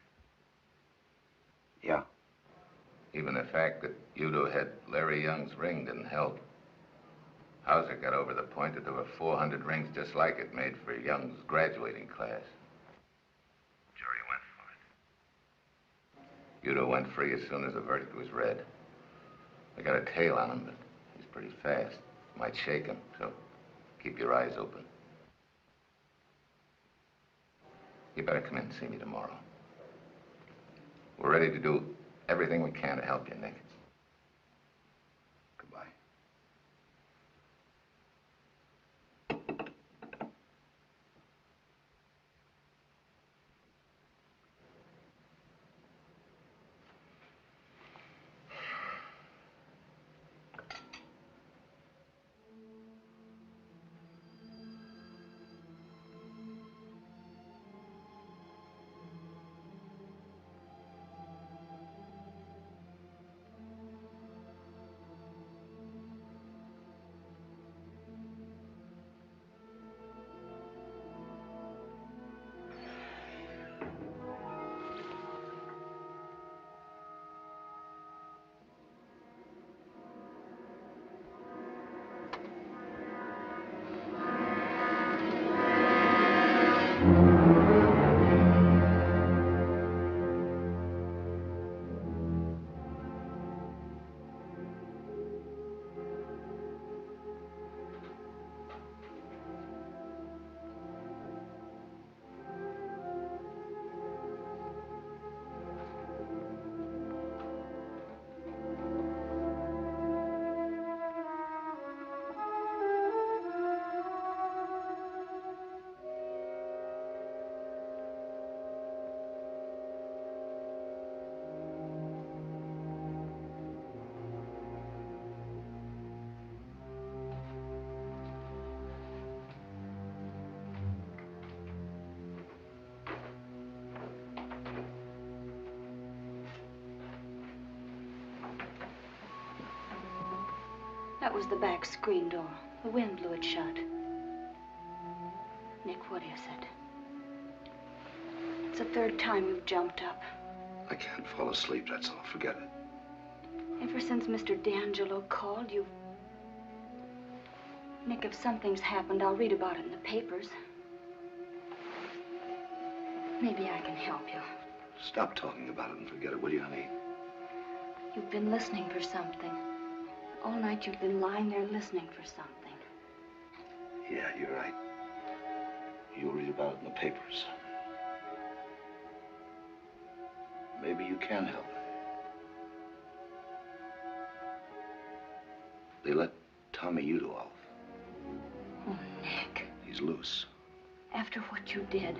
Yeah. Even the fact that Udo had Larry Young's ring didn't help. Hauser got over the point that there were 400 rings just like it made for Young's graduating class. Jury went for it. Udo went free as soon as the verdict was read. They got a tail on him, but he's pretty fast. Might shake him, so keep your eyes open. You better come in and see me tomorrow. We're ready to do everything we can to help you, Nick. Goodbye. That was the back screen door. The wind blew it shut. Nick, what is it? the third time you've jumped up. I can't fall asleep, that's all. Forget it. Ever since Mr. D'Angelo called, you... Nick, if something's happened, I'll read about it in the papers. Maybe I can help you. Stop talking about it and forget it, will you, honey? You've been listening for something. All night you've been lying there listening for something. Yeah, you're right. You'll read about it in the papers. Maybe you can help. They let Tommy Udo off. Oh, Nick. He's loose. After what you did.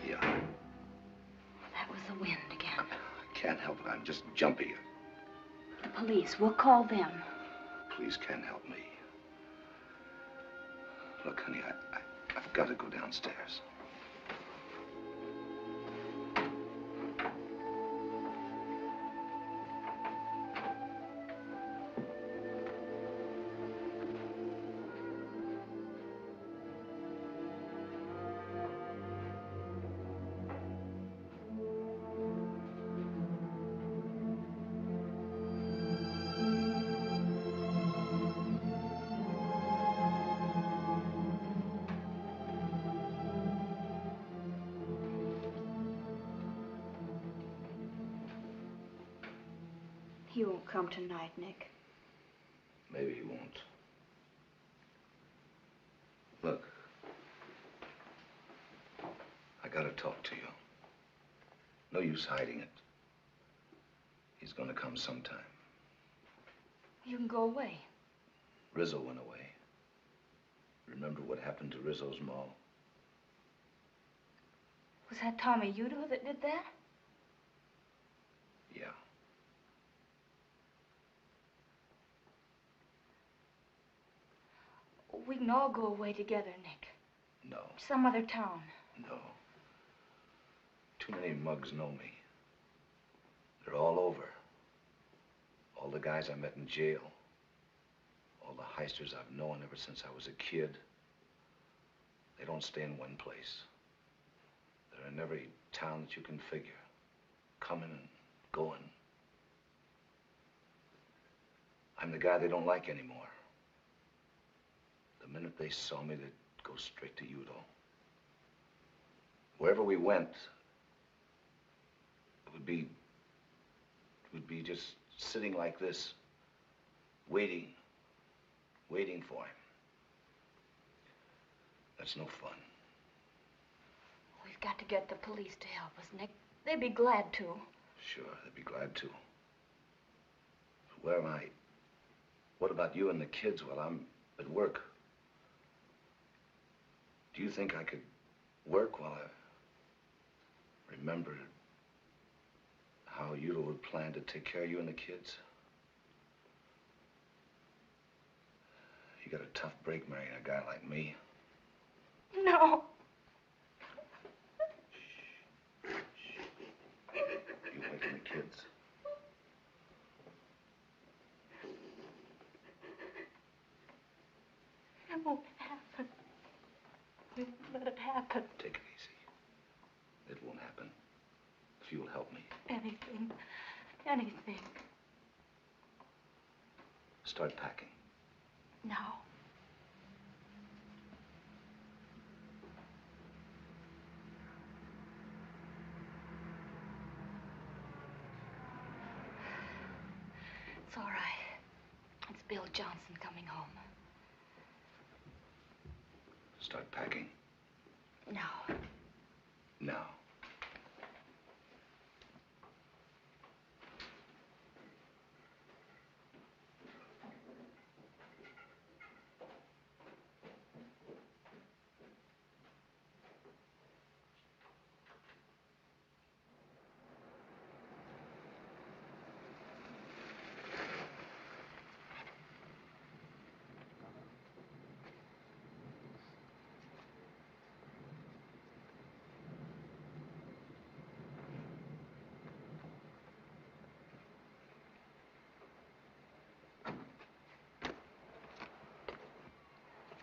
Yeah. That was the wind again. I can't help it. I'm just jumpy. The police. We'll call them. Police can't help me. Look, honey, I've got to go downstairs. He won't come tonight, Nick. Maybe he won't. Look. I gotta talk to you. No use hiding it. He's gonna come sometime. You can go away. Rizzo went away. Remember what happened to Rizzo's ma? Was that Tommy Udo that did that? Yeah. We can all go away together, Nick. No. Some other town. No. Too many mugs know me. They're all over. All the guys I met in jail. All the heisters I've known ever since I was a kid. They don't stay in one place. They're in every town that you can figure. Coming and going. I'm the guy they don't like anymore. The minute they saw me, they'd go straight to Udo. Wherever we went, it would be just sitting like this, waiting for him. That's no fun. We've got to get the police to help us, Nick. They'd be glad to. Sure, they'd be glad to. But where am I? What about you and the kids while I'm at work? Do you think I could work while I remembered how Udo would plan to take care of you and the kids? You got a tough break marrying a guy like me. No. You waking the kids. It won't happen. We won't let it happen. Take it easy. It won't happen. If you'll help me. Anything. Anything. Start packing. Now. It's all right. It's Bill Johnson coming home. Start packing. Now. Now.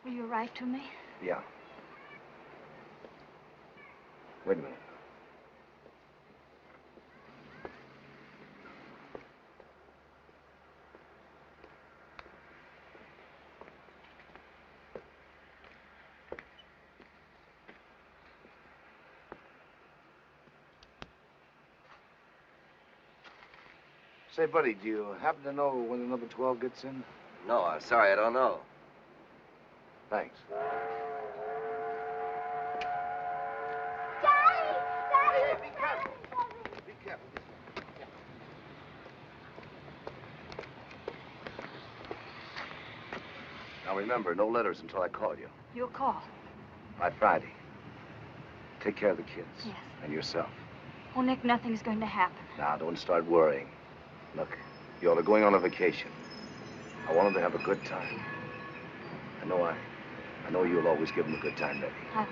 Will you write to me? Yeah. Wait a minute. Say, buddy, do you happen to know when the number 12 gets in? No, I'm sorry, I don't know. Thanks. Daddy! Daddy! Be careful. Be careful. Now remember, no letters until I call you. You'll call. By Friday. Take care of the kids. Yes. And yourself. Oh, Nick, nothing's going to happen. Now, don't start worrying. Look, y'all are going on a vacation. I want them to have a good time. I know you'll always give them a good time, Betty. I will.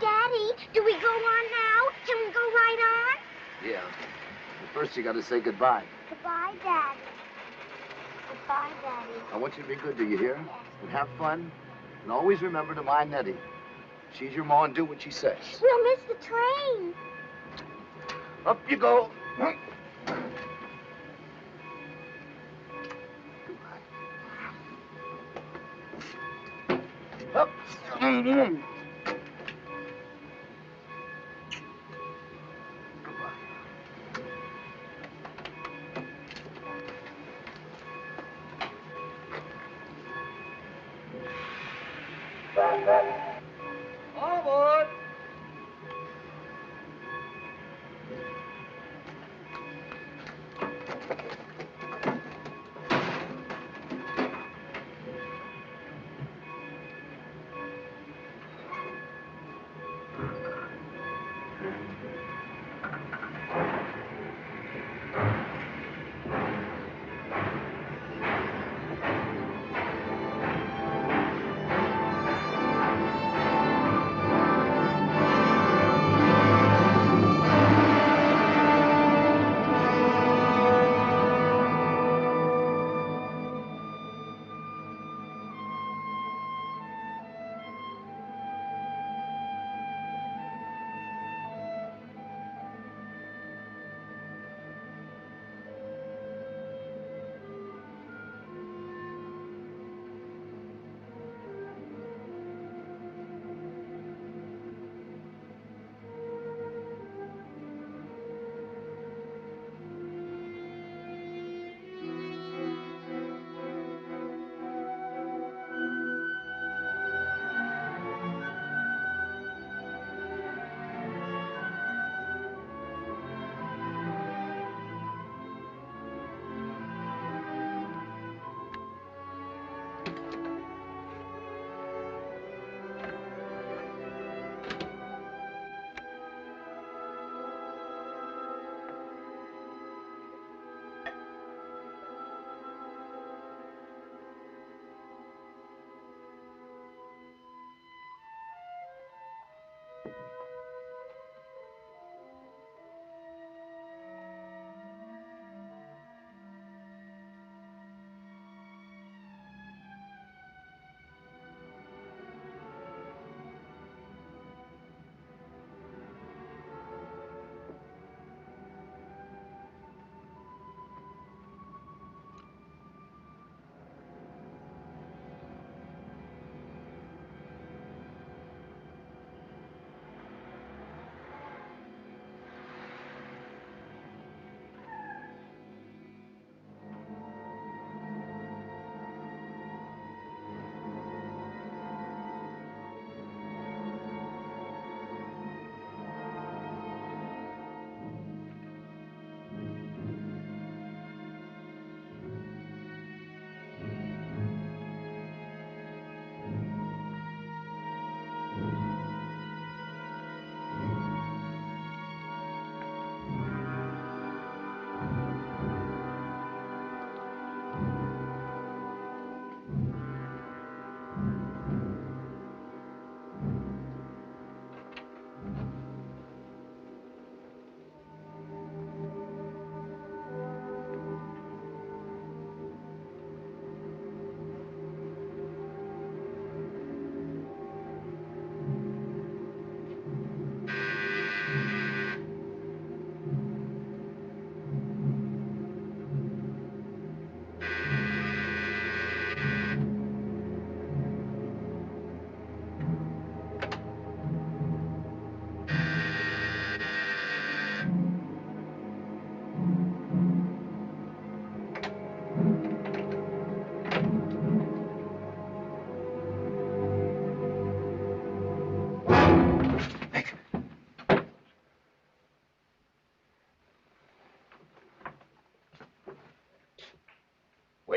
Daddy, do we go on now? Can we go right on? Yeah. But first, you got to say goodbye. Goodbye, Daddy. Goodbye, Daddy. I want you to be good, do you hear? Yes. And have fun. And always remember to mind Nettie. She's your ma and do what she says. We'll miss the train. Up you go. Up. All aboard!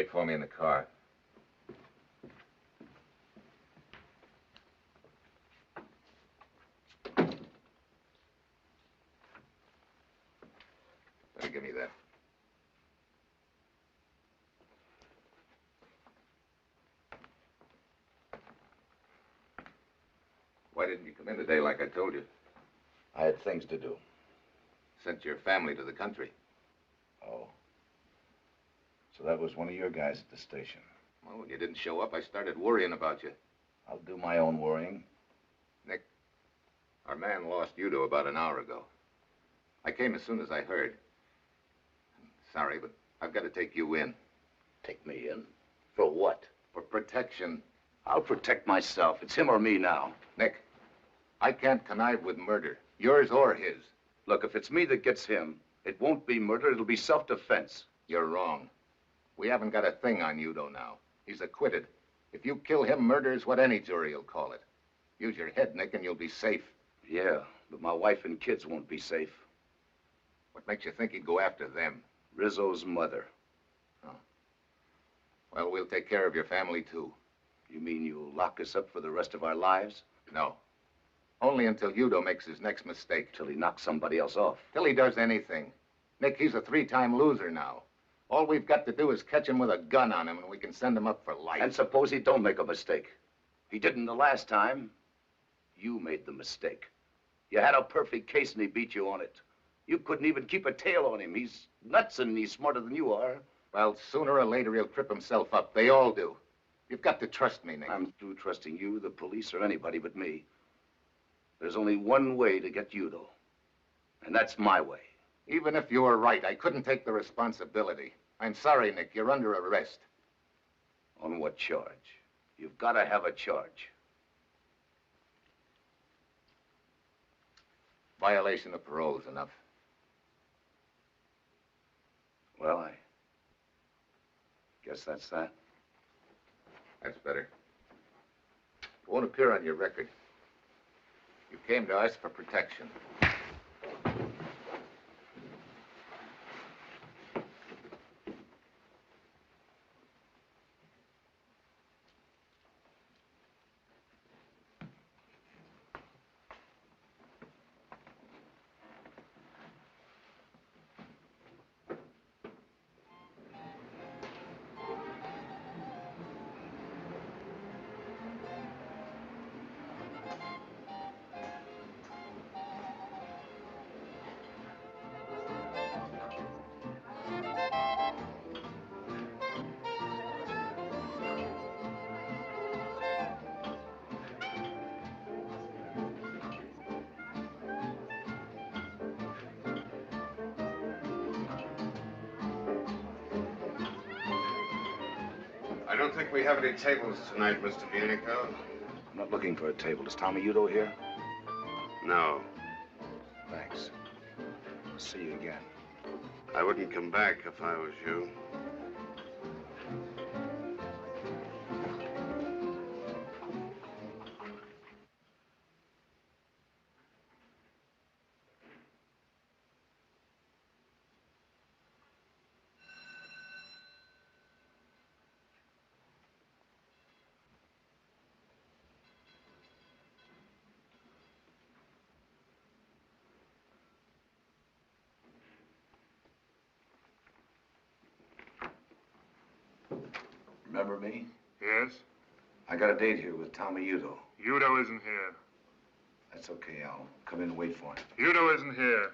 Wait for me in the car. Better give me that. Why didn't you come in today like I told you? I had things to do. Sent your family to the country. Oh. So that was one of your guys at the station. Well, when you didn't show up, I started worrying about you. I'll do my own worrying. Nick, our man lost Udo about an hour ago. I came as soon as I heard. Sorry, but I've got to take you in. Take me in? For what? For protection. I'll protect myself. It's him or me now. Nick, I can't connive with murder, yours or his. Look, if it's me that gets him, it won't be murder, it'll be self-defense. You're wrong. We haven't got a thing on Udo now. He's acquitted. If you kill him, murder is what any jury will call it. Use your head, Nick, and you'll be safe. Yeah, but my wife and kids won't be safe. What makes you think he'd go after them? Rizzo's mother. Oh. Well, we'll take care of your family, too. You mean you'll lock us up for the rest of our lives? No. Only until Udo makes his next mistake. Till he knocks somebody else off. Till he does anything. Nick, he's a 3-time loser now. All we've got to do is catch him with a gun on him, and we can send him up for life. And suppose he don't make a mistake. He didn't the last time. You made the mistake. You had a perfect case, and he beat you on it. You couldn't even keep a tail on him. He's nuts, and he's smarter than you are. Well, sooner or later, he'll trip himself up. They all do. You've got to trust me, Nick. I'm through trusting you, the police, or anybody but me. There's only one way to get Udo, and that's my way. Even if you were right, I couldn't take the responsibility. I'm sorry, Nick. You're under arrest. On what charge? You've got to have a charge. Violation of parole is enough. Well, I guess that's that. That's better. It won't appear on your record. You came to us for protection. I don't think we have any tables tonight, Mr. Bianco. I'm not looking for a table. Is Tommy Udo here? No. Thanks. I'll see you again. I wouldn't come back if I was you. Remember me? Yes? I got a date here with Tommy Udo. Udo isn't here. That's okay. I'll come in and wait for him. Udo isn't here.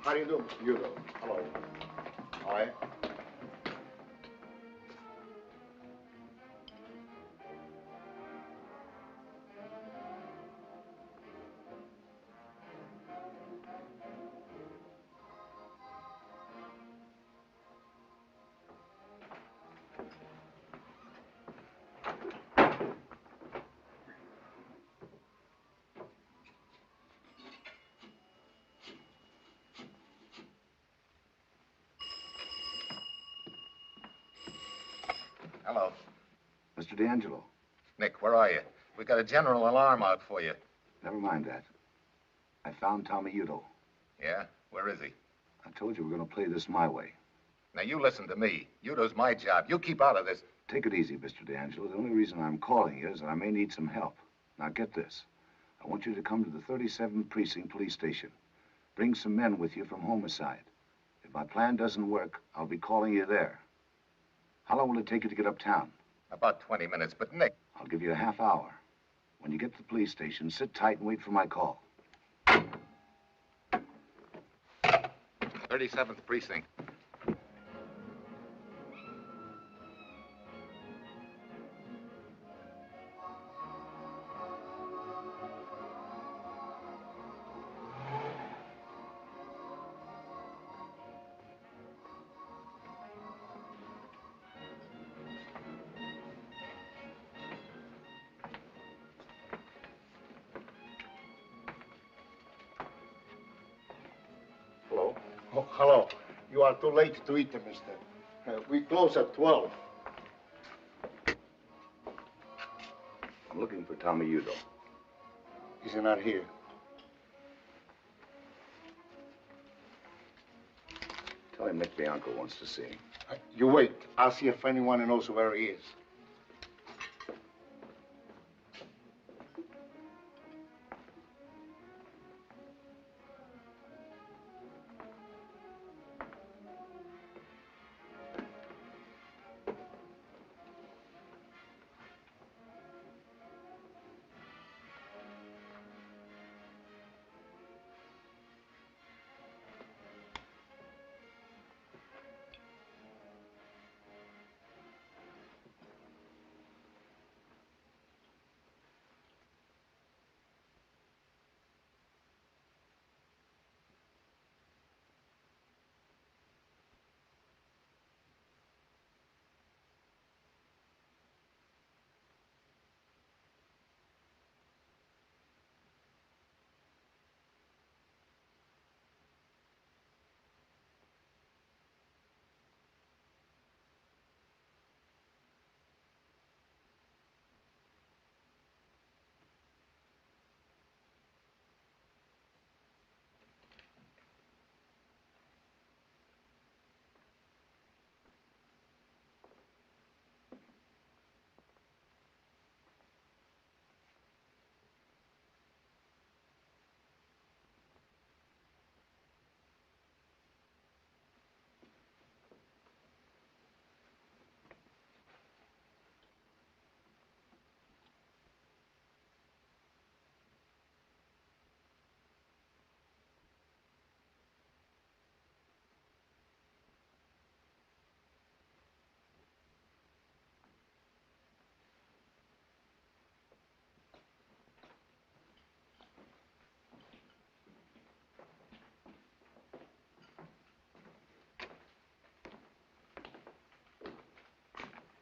How do you do, Mr. Udo? Hello. Hi. Hello. Mr. D'Angelo. Nick, where are you? We got a general alarm out for you. Never mind that. I found Tommy Udo. Yeah? Where is he? I told you we're going to play this my way. Now, you listen to me. Udo's my job. You keep out of this. Take it easy, Mr. D'Angelo. The only reason I'm calling you is that I may need some help. Now, get this. I want you to come to the 37th Precinct Police Station. Bring some men with you from homicide. If my plan doesn't work, I'll be calling you there. How long will it take you to get uptown? About 20 minutes, but Nick... I'll give you a half hour. When you get to the police station, sit tight and wait for my call. 37th Precinct. Hello? Oh, hello. You are too late to eat, mister. We close at 12. I'm looking for Tommy Udo. He's not here. Tell him Nick Bianco wants to see him. You wait. I'll see if anyone knows where he is.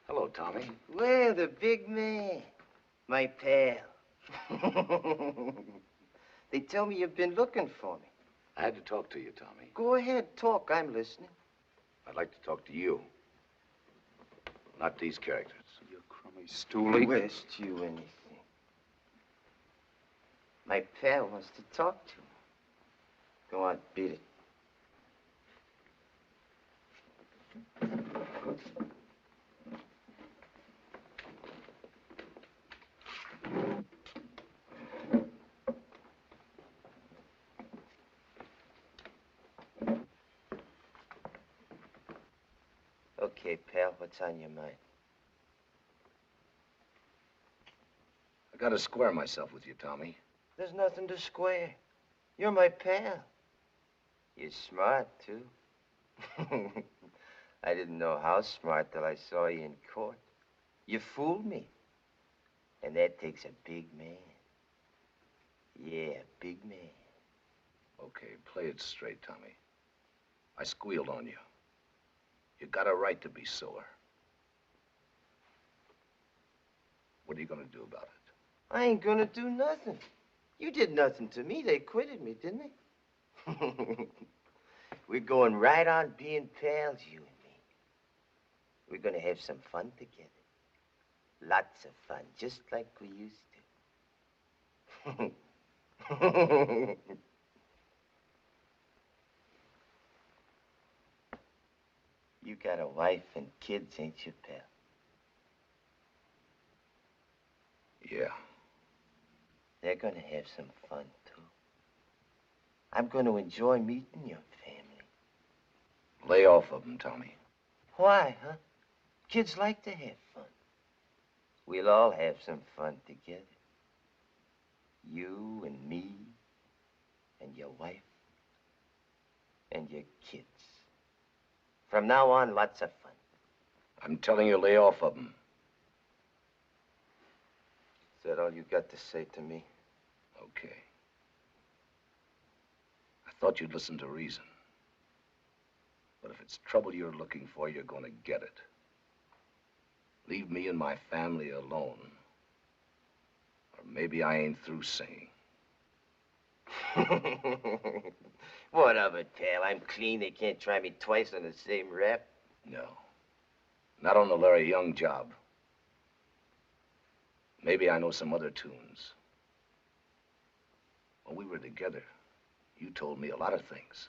Hello, Tommy. Well, the big man. My pal. They tell me you've been looking for me. I had to talk to you, Tommy. Go ahead, talk. I'm listening. I'd like to talk to you. Not these characters. You crummy stoolie. West you anything. My pal wants to talk to me. Go on, beat it. Okay, pal, what's on your mind? I gotta square myself with you, Tommy. There's nothing to square. You're my pal. You're smart, too. I didn't know how smart till I saw you in court. You fooled me. And that takes a big man. Yeah, a big man. Okay, play it straight, Tommy. I squealed on you. You got a right to be sore. What are you gonna do about it? I ain't gonna do nothing. You did nothing to me. They acquitted me, didn't they? We're going right on being pals, you and me. We're gonna have some fun together. Lots of fun, just like we used to. You got a wife and kids, ain't you, pal? Yeah. They're gonna have some fun, too. I'm gonna enjoy meeting your family. Lay off of them, Tommy. Why, huh? Kids like to have fun. We'll all have some fun together. You and me, and your wife, and your kids. From now on, lots of fun. I'm telling you, lay off of them. Is that all you got to say to me? Okay. I thought you'd listen to reason. But if it's trouble you're looking for, you're going to get it. Leave me and my family alone. Or maybe I ain't through singing. What of it, pal? I'm clean. They can't try me twice on the same rap. No. Not on the Larry Young job. Maybe I know some other tunes. When we were together, you told me a lot of things.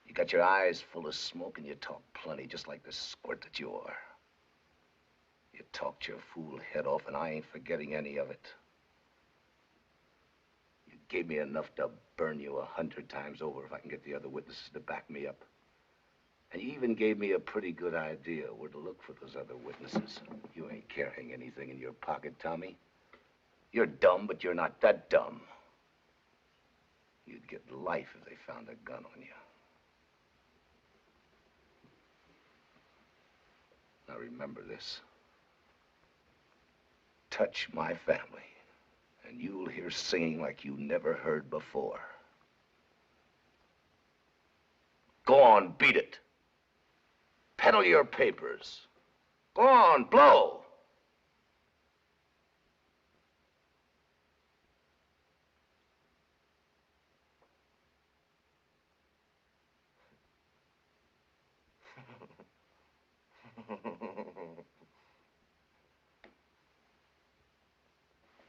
You got your eyes full of smoke and you talk plenty, just like the squirt that you are. You talked your fool head off, and I ain't forgetting any of it. You gave me enough to burn you 100 times over if I can get the other witnesses to back me up. And you even gave me a pretty good idea where to look for those other witnesses. You ain't carrying anything in your pocket, Tommy. You're dumb, but you're not that dumb. You'd get life if they found a gun on you. Now remember this. Touch my family, and you'll hear singing like you never heard before. Go on, beat it. Peddle your papers. Go on, blow.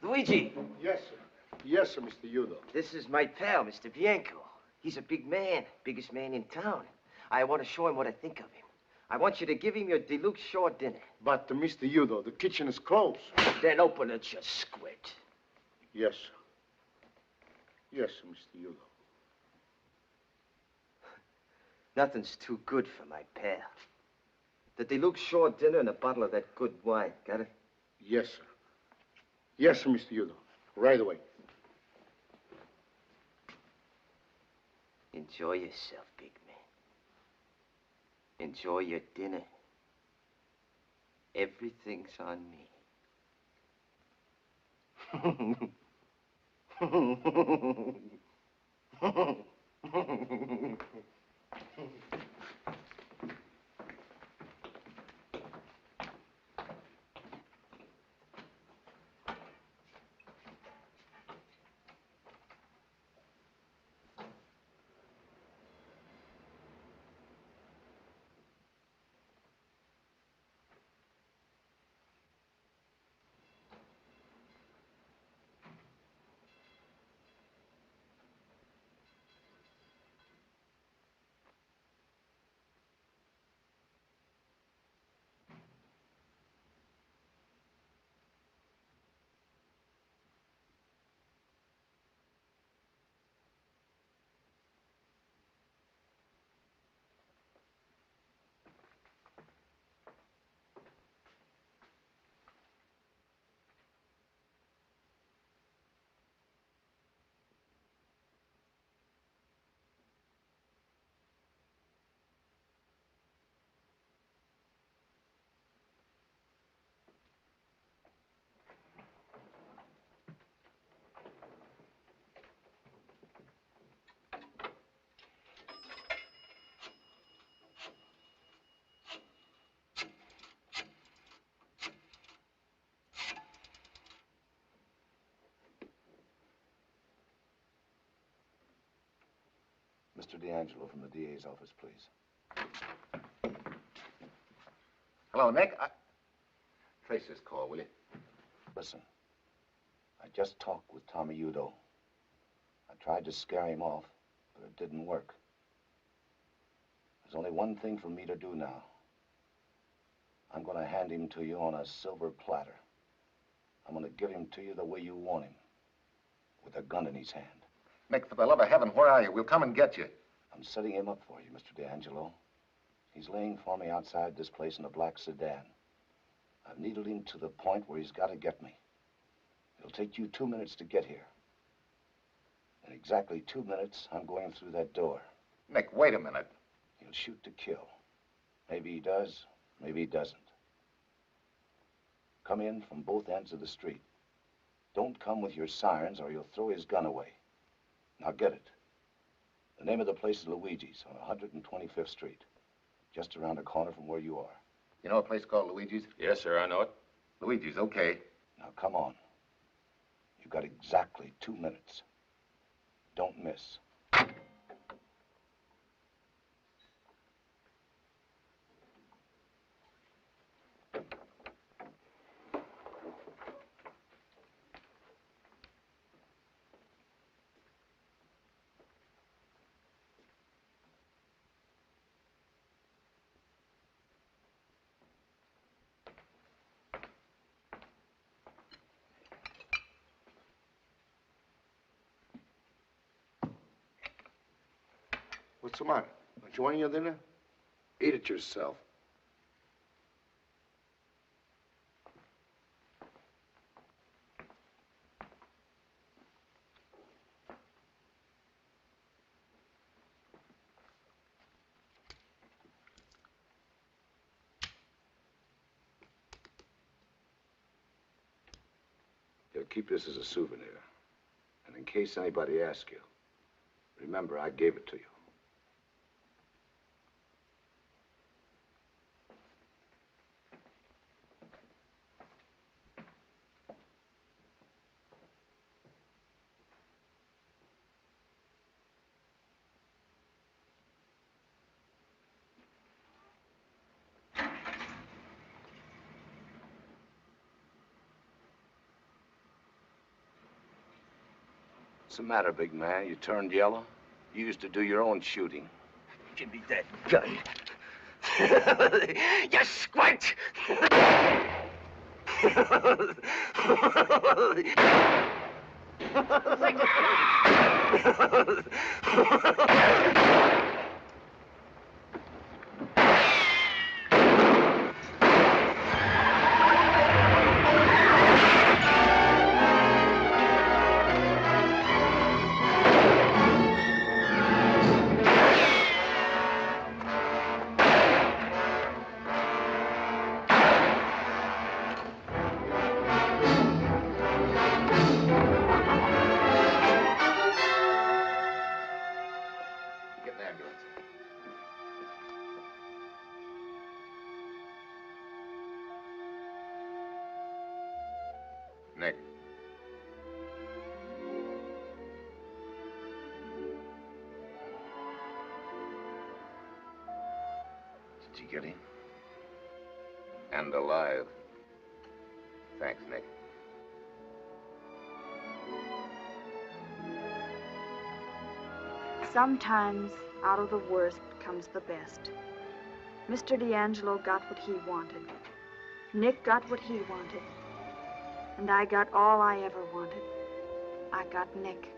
Luigi! Yes, sir. Yes, sir, Mr. Udo. This is my pal, Mr. Bianco. He's a big man, biggest man in town. I want to show him what I think of him. I want you to give him your deluxe shore dinner. But, Mr. Udo, the kitchen is closed. Then open it, you squid. Yes, sir. Yes, sir, Mr. Udo. Nothing's too good for my pal. The deluxe shore dinner and a bottle of that good wine. Got it? Yes, sir. Yes, sir, Mr. Udo. Right away. Enjoy yourself, big man. Enjoy your dinner. Everything's on me. Mr. D'Angelo from the DA's office, please. Hello, Nick. Trace this call, will you? Listen, I just talked with Tommy Udo. I tried to scare him off, but it didn't work. There's only one thing for me to do now. I'm going to hand him to you on a silver platter. I'm going to give him to you the way you want him, with a gun in his hand. Nick, for the love of heaven, where are you? We'll come and get you. I'm setting him up for you, Mr. D'Angelo. He's laying for me outside this place in a black sedan. I've needled him to the point where he's got to get me. It'll take you 2 minutes to get here. In exactly 2 minutes, I'm going through that door. Nick, wait a minute. He'll shoot to kill. Maybe he does, maybe he doesn't. Come in from both ends of the street. Don't come with your sirens or he'll throw his gun away. Now get it. The name of the place is Luigi's on 125th Street, just around the corner from where you are. You know a place called Luigi's? Yes, sir, I know it. Luigi's, okay. Now come on. You've got exactly 2 minutes. Don't miss. What's the matter? Don't you want your dinner? Eat it yourself. You'll keep this as a souvenir. And in case anybody asks you, remember I gave it to you. What's the matter, big man? You turned yellow? You used to do your own shooting. Give me that gun. You squint! Nick. Did you get him? And alive. Thanks, Nick. Sometimes out of the worst comes the best. Mr. D'Angelo got what he wanted. Nick got what he wanted. And I got all I ever wanted. I got Nick.